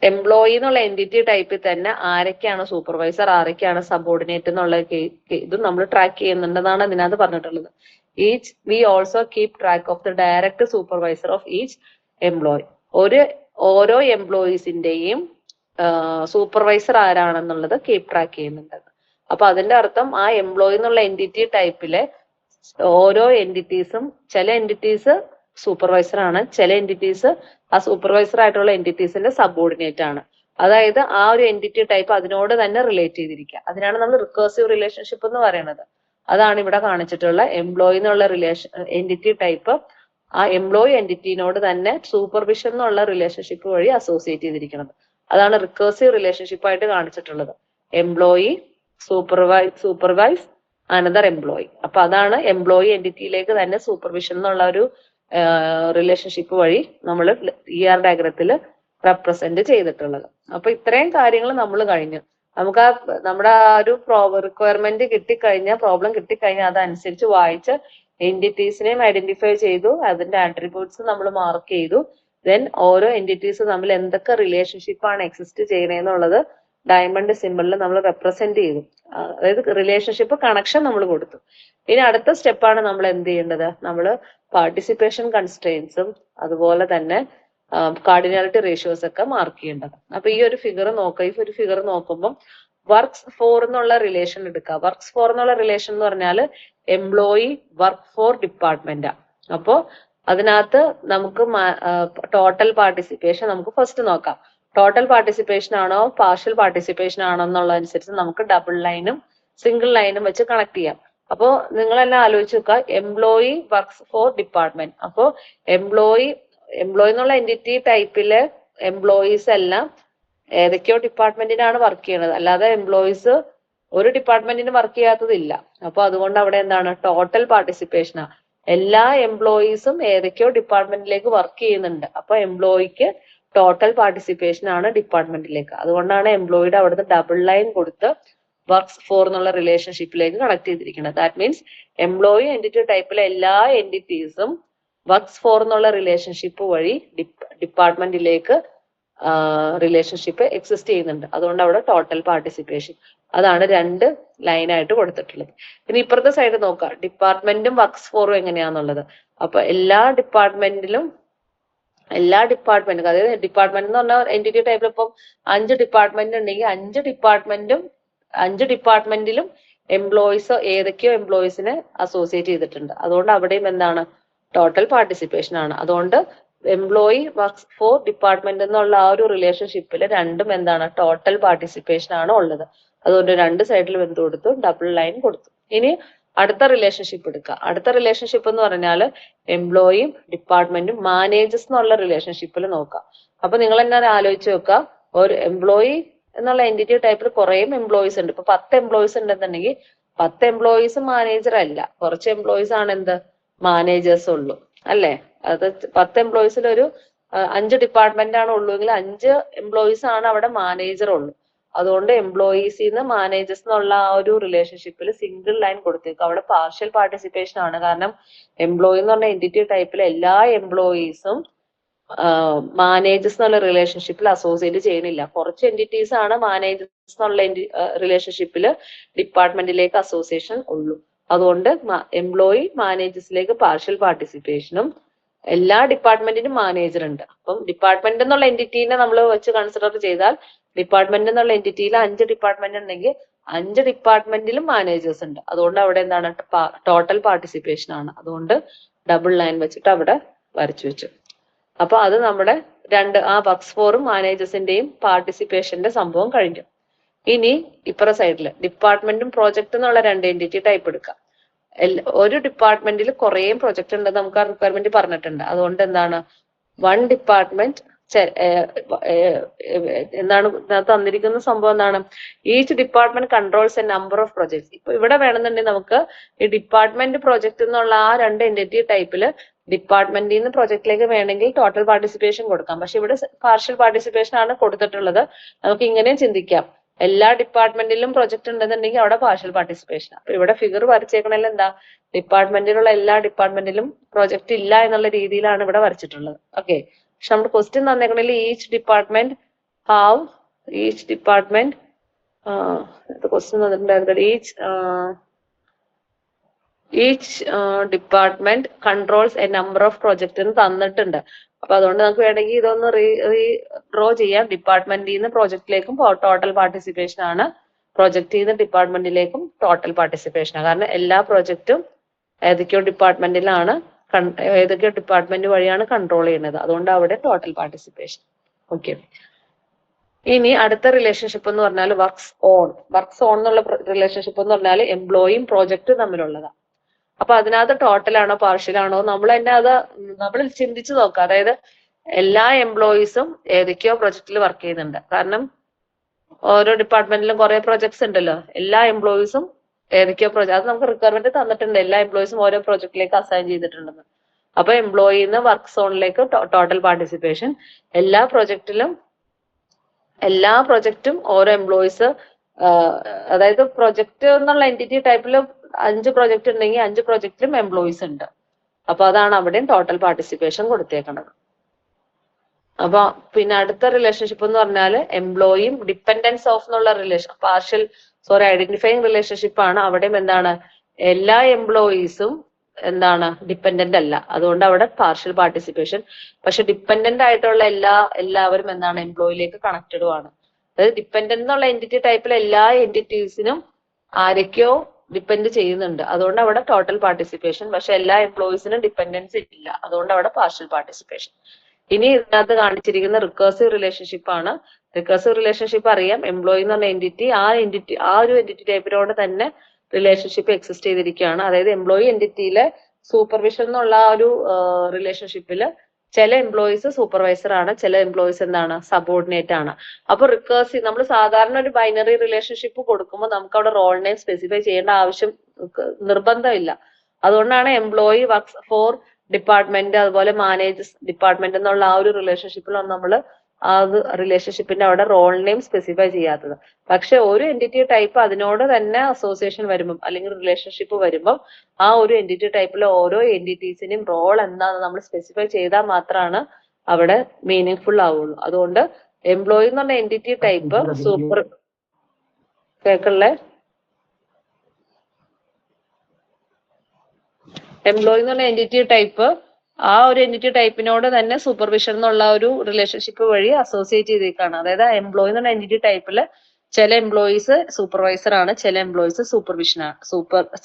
എംപ്ലോയി എന്നുള്ള എൻറ്റിറ്റി ടൈപ്പിൽ തന്നെ ആരൊക്കെയാണ് സൂപ്പർവൈസർ, ആരൊക്കെയാണ് സബോർഡിനേറ്റ് എന്നുള്ള ഇതും നമ്മൾ ട്രാക്ക് ചെയ്യുന്നുണ്ടെന്നാണ് അതിനകത്ത് പറഞ്ഞിട്ടുള്ളത്. V also keep track of the direct supervisor of each employee. ഓരോ എംപ്ലോയീസിന്റെയും സൂപ്പർവൈസർ ആരാണെന്നുള്ളത് കീപ് ട്രാക്ക് ചെയ്യുന്നുണ്ട്. അപ്പൊ അതിന്റെ അർത്ഥം ആ എംപ്ലോയി എന്നുള്ള എൻറ്റിറ്റി ടൈപ്പിലെ ഓരോ എൻറ്റിറ്റീസും, ചില എൻറ്റിറ്റീസ് സൂപ്പർവൈസർ ആണ്, ചില എൻറ്റിറ്റീസ് ആ സൂപ്പർവൈസർ ആയിട്ടുള്ള എൻറ്റിറ്റീസിന്റെ സബോർഡിനേറ്റ് ആണ്. അതായത് ആ ഒരു എൻറ്റിറ്റി ടൈപ്പ് അതിനോട് തന്നെ റിലേറ്റ് ചെയ്തിരിക്കുക. അതിനാണ് നമ്മൾ റിക്കേഴ്സീവ് റിലേഷൻഷിപ്പ് എന്ന് പറയുന്നത്. അതാണ് ഇവിടെ കാണിച്ചിട്ടുള്ള എംപ്ലോയി എന്നുള്ള എൻറ്റിറ്റി ടൈപ്പ് ആ എംപ്ലോയി എൻറ്റിറ്റിനോട് തന്നെ സൂപ്പർവിഷൻ എന്നുള്ള റിലേഷൻഷിപ്പ് വഴി അസോസിയേറ്റ് ചെയ്തിരിക്കുന്നത്. അതാണ് റിക്കേഴ്സീവ് റിലേഷൻഷിപ്പ് ആയിട്ട് കാണിച്ചിട്ടുള്ളത്. Employee supervise another employee. അപ്പൊ അതാണ് എംപ്ലോയി എൻറ്റിറ്റിയിലേക്ക് തന്നെ സൂപ്പർവിഷൻ എന്നുള്ള ഒരു റിലേഷൻഷിപ്പ് വഴി നമ്മൾ ER ഡയഗ്രത്തിൽ റെപ്രസെന്റ് ചെയ്തിട്ടുള്ളത്. അപ്പൊ ഇത്രയും കാര്യങ്ങൾ നമ്മൾ കഴിഞ്ഞു. നമുക്ക് നമ്മുടെ ആ ഒരു റിക്വയർമെന്റ് കിട്ടിക്കഴിഞ്ഞാൽ, പ്രോബ്ലം കിട്ടിക്കഴിഞ്ഞാൽ അതനുസരിച്ച് വായിച്ച് എൻറ്റിറ്റീസിനെയും ഐഡന്റിഫൈ ചെയ്തു, അതിന്റെ ആട്രിബ്യൂട്ട്സ് നമ്മൾ മാർക്ക് ചെയ്തു. ദെൻ ഓരോ എൻറ്റിറ്റീസ് തമ്മിൽ എന്തൊക്കെ റിലേഷൻഷിപ്പ് ആണ് എക്സിസ്റ്റ് ചെയ്യണേന്നുള്ളത് ഡയമണ്ട് സിമ്പിളിൽ നമ്മൾ റെപ്രസെന്റ് ചെയ്തു. അതായത് റിലേഷൻഷിപ്പ് കണക്ഷൻ നമ്മൾ കൊടുത്തു. ഇനി അടുത്ത സ്റ്റെപ്പാണ് നമ്മൾ എന്ത് ചെയ്യേണ്ടത്, നമ്മൾ പാർട്ടിസിപ്പേഷൻ കൺസ്ട്രെയിൻസും അതുപോലെ തന്നെ കാർഡിനാലിറ്റി റേഷ്യോസ് ഒക്കെ മാർക്ക് ചെയ്യേണ്ടത്. അപ്പൊ ഈ ഒരു ഫിഗർ നോക്കുക. ഈ ഒരു ഫിഗർ നോക്കുമ്പോൾ വർക്ക്സ് ഫോർ എന്നുള്ള റിലേഷൻ എടുക്കുക. വർക്ക്സ് ഫോർ എന്നുള്ള റിലേഷൻ എന്ന് പറഞ്ഞാൽ എംപ്ലോയി വർക്ക് ഫോർ ഡിപ്പാർട്ട്മെന്റാ. അപ്പോ അതിനകത്ത് നമുക്ക് ടോട്ടൽ പാർട്ടിസിപ്പേഷൻ നമുക്ക് ഫസ്റ്റ് നോക്കാം. ടോട്ടൽ പാർട്ടിസിപ്പേഷൻ ആണോ പാർഷ്യൽ പാർട്ടിസിപ്പേഷൻ ആണോ എന്നുള്ളതനുസരിച്ച് നമുക്ക് ഡബിൾ ലൈനും സിംഗിൾ ലൈനും വെച്ച് കണക്ട് ചെയ്യാം. അപ്പോ നിങ്ങളെല്ലാം ആലോചിച്ച് നോക്കുക, എംപ്ലോയി വർക്ക്സ് ഫോർ ഡിപ്പാർട്ട്മെന്റ്. അപ്പോ എംപ്ലോയി എന്നുള്ള എൻറ്റിറ്റി ടൈപ്പിലെ എംപ്ലോയീസ് എല്ലാം ഏതൊക്കെയോ ഡിപ്പാർട്ട്മെന്റിനാണ് വർക്ക് ചെയ്യുന്നത്. അല്ലാതെ എംപ്ലോയീസ് ഒരു ഡിപ്പാർട്ട്മെന്റിന് വർക്ക് ചെയ്യാത്തതില്ല. അപ്പൊ അതുകൊണ്ട് അവിടെ എന്താണ് ടോട്ടൽ പാർട്ടിസിപ്പേഷനാ. എല്ലാ എംപ്ലോയീസും ഏതൊക്കെയോ ഡിപ്പാർട്ട്മെന്റിലേക്ക് വർക്ക് ചെയ്യുന്നുണ്ട്. അപ്പൊ എംപ്ലോയിക്ക് ടോട്ടൽ പാർട്ടിസിപ്പേഷൻ ആണ് ഡിപ്പാർട്ട്മെന്റിലേക്ക്. അതുകൊണ്ടാണ് എംപ്ലോയിയുടെ അവിടുത്തെ ഡബിൾ ലൈൻ കൊടുത്ത് വർക്ക്സ് ഫോർ എന്നുള്ള റിലേഷൻഷിപ്പിലേക്ക് കണക്ട് ചെയ്തിരിക്കുന്നത്. ദാറ്റ് മീൻസ് എംപ്ലോയി എൻറ്റിറ്റി ടൈപ്പിലെ എല്ലാ എൻറ്റിറ്റീസും വർക്ക്സ് ഫോർ എന്നുള്ള റിലേഷൻഷിപ്പ് വഴി ഡിപ്പാർട്ട്മെന്റിലേക്ക് റിലേഷൻഷിപ്പ് എക്സിസ്റ്റ് ചെയ്യുന്നുണ്ട്. അതുകൊണ്ട് അവിടെ ടോട്ടൽ പാർട്ടിസിപ്പേഷൻ. അതാണ് രണ്ട് ലൈനായിട്ട് കൊടുത്തിട്ടുള്ളത്. ഇനി ഇപ്പുറത്തെ സൈഡ് നോക്കാം, ഡിപ്പാർട്ട്മെന്റും വർക്ക്സ് ഫോറും എങ്ങനെയാന്നുള്ളത്. അപ്പൊ എല്ലാ ഡിപ്പാർട്ട്മെന്റും അതായത് ഡിപ്പാർട്ട്മെന്റ് എന്ന് പറഞ്ഞാൽ എൻറ്റിറ്റി ടൈപ്പിൽ ഇപ്പം 5 ഡിപ്പാർട്ട്മെന്റ് ഉണ്ടെങ്കിൽ 5 ഡിപ്പാർട്ട്മെന്റിലും എംപ്ലോയീസ് ഏതൊക്കെയോ എംപ്ലോയീസിനെ അസോസിയേറ്റ് ചെയ്തിട്ടുണ്ട്. അതുകൊണ്ട് അവിടെയും എന്താണ് ടോട്ടൽ പാർട്ടിസിപ്പേഷൻ ആണ്. അതുകൊണ്ട് എംപ്ലോയി വർക്ക്സ് ഫോർ ഡിപ്പാർട്ട്മെന്റ് എന്നുള്ള ആ ഒരു റിലേഷൻഷിപ്പിൽ രണ്ടും എന്താണ് ടോട്ടൽ പാർട്ടിസിപ്പേഷൻ ആണ് ഉള്ളത്. അതുകൊണ്ട് രണ്ട് സൈഡിലും എന്ത് കൊടുത്തു, ഡബിൾ ലൈൻ കൊടുത്തു. ഇനി അടുത്ത റിലേഷൻഷിപ്പ് എടുക്കുക. അടുത്ത റിലേഷൻഷിപ്പ് എന്ന് പറഞ്ഞാൽ എംപ്ലോയിയും ഡിപ്പാർട്ട്മെന്റും മാനേജേഴ്സ് എന്നുള്ള റിലേഷൻഷിപ്പിൽ നോക്കാം. അപ്പൊ നിങ്ങൾ എന്നാ ആലോചിച്ച് നോക്കുക, ഒരു എംപ്ലോയി എന്നുള്ള എൻറ്റിറ്റി ടൈപ്പിൽ കുറെ എംപ്ലോയീസ് ഉണ്ട്. ഇപ്പൊ 10 എംപ്ലോയീസ് ഉണ്ടെന്നുണ്ടെങ്കിൽ 10 എംപ്ലോയീസ് മാനേജർ അല്ല, കുറച്ച് എംപ്ലോയീസ് ആണ് എന്ത് മാനേജേഴ്സ് ഉള്ളൂ, അല്ലേ? അത് 10 എംപ്ലോയീസിൽ ഒരു 5 ഡിപ്പാർട്ട്മെന്റ് ആണ് ഉള്ളൂവെങ്കിൽ 5 എംപ്ലോയീസ് ആണ് അവിടെ മാനേജർ ഉള്ളൂ. അതുകൊണ്ട് എംപ്ലോയീസിന്ന് മാനേജേഴ്സ് എന്നുള്ള ആ ഒരു റിലേഷൻഷിപ്പിൽ സിംഗിൾ ലൈൻ കൊടുത്തേക്കും. അവിടെ പാർഷ്യൽ പാർട്ടിസിപ്പേഷൻ ആണ്. കാരണം എംപ്ലോയി എന്ന് പറഞ്ഞ എൻറ്റിറ്റി ടൈപ്പിലെ എല്ലാ എംപ്ലോയീസും മാനേജേഴ്സ് എന്നുള്ള റിലേഷൻഷിപ്പിൽ അസോസിയേറ്റ് ചെയ്യുന്നില്ല. കുറച്ച് എൻറ്റിറ്റീസ് ആണ് മാനേജേഴ്സ് എന്നുള്ള റിലേഷൻഷിപ്പിൽ ഡിപ്പാർട്ട്മെന്റിലേക്ക് അസോസിയേഷൻ ഉള്ളൂ. അതുകൊണ്ട് എംപ്ലോയി മാനേജേഴ്സിലേക്ക് പാർഷ്യൽ പാർട്ടിസിപ്പേഷനും എല്ലാ ഡിപ്പാർട്ട്മെന്റിനും മാനേജർ ഉണ്ട്. അപ്പം ഡിപ്പാർട്ട്മെന്റ് എന്നുള്ള എൻറ്റിറ്റീനെ നമ്മൾ വെച്ച് കൺസിഡർ ചെയ്താൽ ഡിപ്പാർട്ട്മെന്റ് എന്നുള്ള എൻറ്റിറ്റിയിൽ 5 ഡിപ്പാർട്ട്മെന്റ് ഉണ്ടെങ്കിൽ 5 ഡിപ്പാർട്ട്മെന്റിലും മാനേജേഴ്സ് ഉണ്ട്. അതുകൊണ്ട് അവിടെ എന്താണ് ടോട്ടൽ പാർട്ടിസിപ്പേഷൻ ആണ്. അതുകൊണ്ട് ഡബിൾ ലൈൻ വെച്ചിട്ട് അവിടെ വരച്ചു വെച്ചു. അപ്പൊ അത് നമ്മുടെ ആ വർക്സ് ഫോറും മാനേജേഴ്സിന്റെയും പാർട്ടിസിപ്പേഷന്റെ സംഭവം കഴിഞ്ഞു. ഇനി ഇപ്പുറ സൈഡില് ഡിപ്പാർട്ട്മെന്റും പ്രോജക്റ്റ് എന്നുള്ള 2 എൻറ്റിറ്റി ടൈപ്പ് എടുക്കാം. ഒരു ഡിപ്പാർട്ട്മെന്റിൽ കുറേ പ്രൊജക്ട് ഉണ്ടെന്ന് നമുക്ക് ആ റിക്വയർമെന്റ് പറഞ്ഞിട്ടുണ്ട്. അതുകൊണ്ട് എന്താണ് വൺ ഡിപ്പാർട്ട്മെന്റ് എന്താണ് തന്നിരിക്കുന്ന സംഭവം എന്താണ് each department controls a number of projects. ഇപ്പൊ ഇവിടെ വേണമെന്നുണ്ടെങ്കിൽ നമുക്ക് ഈ ഡിപ്പാർട്ട്മെന്റ് പ്രൊജക്ട് എന്നുള്ള ആ 2 എൻറ്റിറ്റി ടൈപ്പില് ഡിപ്പാർട്ട്മെന്റിൽ നിന്ന് പ്രൊജക്റ്റിലേക്ക് വേണമെങ്കിൽ ടോട്ടൽ പാർട്ടിസിപ്പേഷൻ കൊടുക്കാം. പക്ഷെ ഇവിടെ പാർഷ്യൽ പാർട്ടിസിപ്പേഷൻ ആണ് കൊടുത്തിട്ടുള്ളത്. നമുക്ക് ഇങ്ങനെയും ചിന്തിക്കാം, എല്ലാ ഡിപ്പാർട്ട്മെന്റിലും പ്രൊജക്ട് ഉണ്ടെന്നുണ്ടെങ്കിൽ അവിടെ പാർഷ്യൽ പാർട്ടിസിപ്പേഷൻ. അപ്പൊ ഇവിടെ ഫിഗർ വരച്ചേക്കണല്ലോ എന്താ ഡിപ്പാർട്ട്മെന്റിലുള്ള എല്ലാ ഡിപ്പാർട്ട്മെന്റിലും പ്രൊജക്ട് ഇല്ല എന്നുള്ള രീതിയിലാണ് ഇവിടെ വരച്ചിട്ടുള്ളത്. ഓക്കെ, പക്ഷെ നമ്മുടെ ക്വസ്റ്റ്യൻ തന്നേക്കണിൽ ഈച്ച് ഡിപ്പാർട്ട്മെന്റ് ക്വസ്റ്റ്യൻ തന്നിട്ടുണ്ടായിരുന്നു each department controls a number of project എന്ന് തന്നിട്ടുണ്ട്. അപ്പൊ അതുകൊണ്ട് നമുക്ക് വേണമെങ്കിൽ ഇതൊന്ന് ഡ്രോ ചെയ്യാം. ഡിപ്പാർട്ട്മെന്റിൽ നിന്ന് പ്രൊജക്റ്റിലേക്കും ടോട്ടൽ പാർട്ടിസിപ്പേഷൻ ആണ്, പ്രൊജക്റ്റിൽ നിന്ന് ഡിപ്പാർട്ട്മെന്റിലേക്കും ടോട്ടൽ പാർട്ടിസിപ്പേഷൻ ആണ്. കാരണം എല്ലാ പ്രൊജക്റ്റും ഏതൊക്കെയോ ഡിപ്പാർട്ട്മെന്റ് വഴിയാണ് കൺട്രോൾ ചെയ്യുന്നത്. അതുകൊണ്ട് അവിടെ ടോട്ടൽ പാർട്ടിസിപ്പേഷൻ. ഓക്കെ, ഇനി അടുത്ത റിലേഷൻഷിപ്പ് എന്ന് പറഞ്ഞാൽ വർക്സ് ഓൺ എന്നുള്ള റിലേഷൻഷിപ്പ് എന്ന് പറഞ്ഞാൽ എംപ്ലോയിയും പ്രോജക്റ്റും തമ്മിലുള്ളതാണ്. അപ്പൊ അതിനകത്ത് ടോട്ടൽ ആണോ പാർഷ്യൽ ആണോ നമ്മൾ ചിന്തിച്ചു നോക്കുക. അതായത് എല്ലാ എംപ്ലോയീസും ഏതൊക്കെയോ പ്രൊജക്റ്റിൽ വർക്ക് ചെയ്യുന്നുണ്ട്. കാരണം ഓരോ ഡിപ്പാർട്ട്മെന്റിലും കുറെ പ്രൊജക്ട്സ് ഉണ്ടല്ലോ. എല്ലാ എംപ്ലോയീസും ഏതൊക്കെയോ അത് നമുക്ക് റിക്വയർമെന്റ് തന്നിട്ടുണ്ട്. എല്ലാ എംപ്ലോയീസും ഓരോ പ്രൊജക്റ്റിലേക്ക് അസൈൻ ചെയ്തിട്ടുണ്ടെന്ന്. അപ്പൊ എംപ്ലോയിന്ന് വർക്ക് സോണിലേക്ക് ടോട്ടൽ പാർട്ടിസിപ്പേഷൻ. എല്ലാ പ്രൊജക്റ്റും ഓരോ എംപ്ലോയീസ്, അതായത് പ്രൊജക്ട് എന്നുള്ള എൻറ്റിറ്റി ടൈപ്പിൽ 5 പ്രൊജക്ട് ഉണ്ടെങ്കിൽ 5 പ്രൊജക്റ്റിലും എംപ്ലോയീസ് ഉണ്ട്. അപ്പൊ അതാണ് അവിടെയും ടോട്ടൽ പാർട്ടിസിപ്പേഷൻ കൊടുത്തേക്കുന്നത്. അപ്പൊ പിന്നെ അടുത്ത റിലേഷൻഷിപ്പ് എന്ന് പറഞ്ഞാൽ എംപ്ലോയിയും ഡിപ്പെൻഡൻസ് ഓഫ് എന്നുള്ള ഐഡന്റിഫൈങ് റിലേഷൻഷിപ്പ് ആണ്. അവിടെയും എന്താണ് എല്ലാ എംപ്ലോയീസും എന്താണ് ഡിപ്പെൻഡന്റ് അല്ല. അതുകൊണ്ട് അവിടെ പാർഷ്യൽ പാർട്ടിസിപ്പേഷൻ. പക്ഷെ ഡിപ്പെൻഡന്റ് ആയിട്ടുള്ള എല്ലാവരും എന്താണ് എംപ്ലോയിലേക്ക് കണക്റ്റഡും ആണ്. അതായത് ഡിപ്പെൻഡന്റ് എന്നുള്ള എൻറ്റിറ്റി ടൈപ്പിൽ എല്ലാ എൻറ്റിറ്റീസിനും ആരൊക്കെയോ ഡിപ്പെൻഡ് ചെയ്യുന്നുണ്ട്. അതുകൊണ്ട് അവിടെ ടോട്ടൽ പാർട്ടിസിപ്പേഷൻ. പക്ഷെ എല്ലാ എംപ്ലോയീസിനും ഡിപ്പെൻഡൻസ് ഇല്ല. അതുകൊണ്ട് അവിടെ പാർഷ്യൽ പാർട്ടിസിപ്പേഷൻ. ഇനി ഇതിനകത്ത് കാണിച്ചിരിക്കുന്ന റിക്കേഴ്സീവ് റിലേഷൻഷിപ്പ് ആണ്. റിക്കേഴ്സീവ് റിലേഷൻഷിപ്പ് അറിയാം, എംപ്ലോയി എന്ന് പറഞ്ഞ എൻറ്റിറ്റി ആ ഒരു എൻറ്റിറ്റി ടൈപ്പിനോട് തന്നെ റിലേഷൻഷിപ്പ് എക്സിസ്റ്റ് ചെയ്തിരിക്കുകയാണ്. അതായത് എംപ്ലോയി എൻറ്റിറ്റിയിലെ സൂപ്പർവിഷൻ എന്നുള്ള ആ ഒരു റിലേഷൻഷിപ്പില് ചില എംപ്ലോയീസ് സൂപ്പർവൈസർ ആണ്, ചില എംപ്ലോയീസ് എന്താണ് സബോർഡിനേറ്റ് ആണ്. അപ്പൊ റിക്കേഴ്സീവ് നമ്മൾ സാധാരണ ഒരു ബൈനറി റിലേഷൻഷിപ്പ് കൊടുക്കുമ്പോൾ നമുക്ക് അവിടെ റോൾ നെയിം സ്പെസിഫൈ ചെയ്യേണ്ട ആവശ്യം നിർബന്ധമില്ല. അതുകൊണ്ടാണ് എംപ്ലോയി വർക്ക്സ് ഫോർ ഡിപ്പാർട്ട്മെന്റ് അതുപോലെ മാനേജസ് ഡിപ്പാർട്ട്മെന്റ് എന്നുള്ള ആ ഒരു റിലേഷൻഷിപ്പിലാണ് നമ്മൾ ആ റിലേഷൻഷിപ്പിന്റെ അവിടെ റോൾ നെയിം സ്പെസിഫൈ ചെയ്യാത്തത്. പക്ഷെ ഒരു എൻറ്റിറ്റി ടൈപ്പ് അതിനോട് തന്നെ അസോസിയേഷൻ വരുമ്പം അല്ലെങ്കിൽ റിലേഷൻഷിപ്പ് വരുമ്പം ആ ഒരു എൻറ്റിറ്റി ടൈപ്പിലെ ഓരോ എൻറ്റിറ്റീസിനും റോൾ എന്താന്ന് നമ്മൾ സ്പെസിഫൈ ചെയ്താൽ മാത്രമാണ് അവിടെ മീനിങ് ഫുൾ ആവുള്ളൂ. അതുകൊണ്ട് എംപ്ലോയി എന്ന് പറഞ്ഞ എൻറ്റിറ്റി ടൈപ്പ് സൂപ്പർ കേക്കല്ലേ എംപ്ലോയി എന്ന് പറഞ്ഞ എൻറ്റിറ്റി ടൈപ്പ് ആ ഒരു എൻറ്റിറ്റി ടൈപ്പിനോട് തന്നെ സൂപ്പർവിഷൻ എന്നുള്ള ഒരു റിലേഷൻഷിപ്പ് വഴി അസോസിയേറ്റ് ചെയ്തേക്കാണ്. അതായത് എംപ്ലോയി എന്ന് പറഞ്ഞ എൻറ്റിറ്റി ടൈപ്പില് ചില എംപ്ലോയീസ് സൂപ്പർവൈസർ ആണ്, ചില എംപ്ലോയീസ്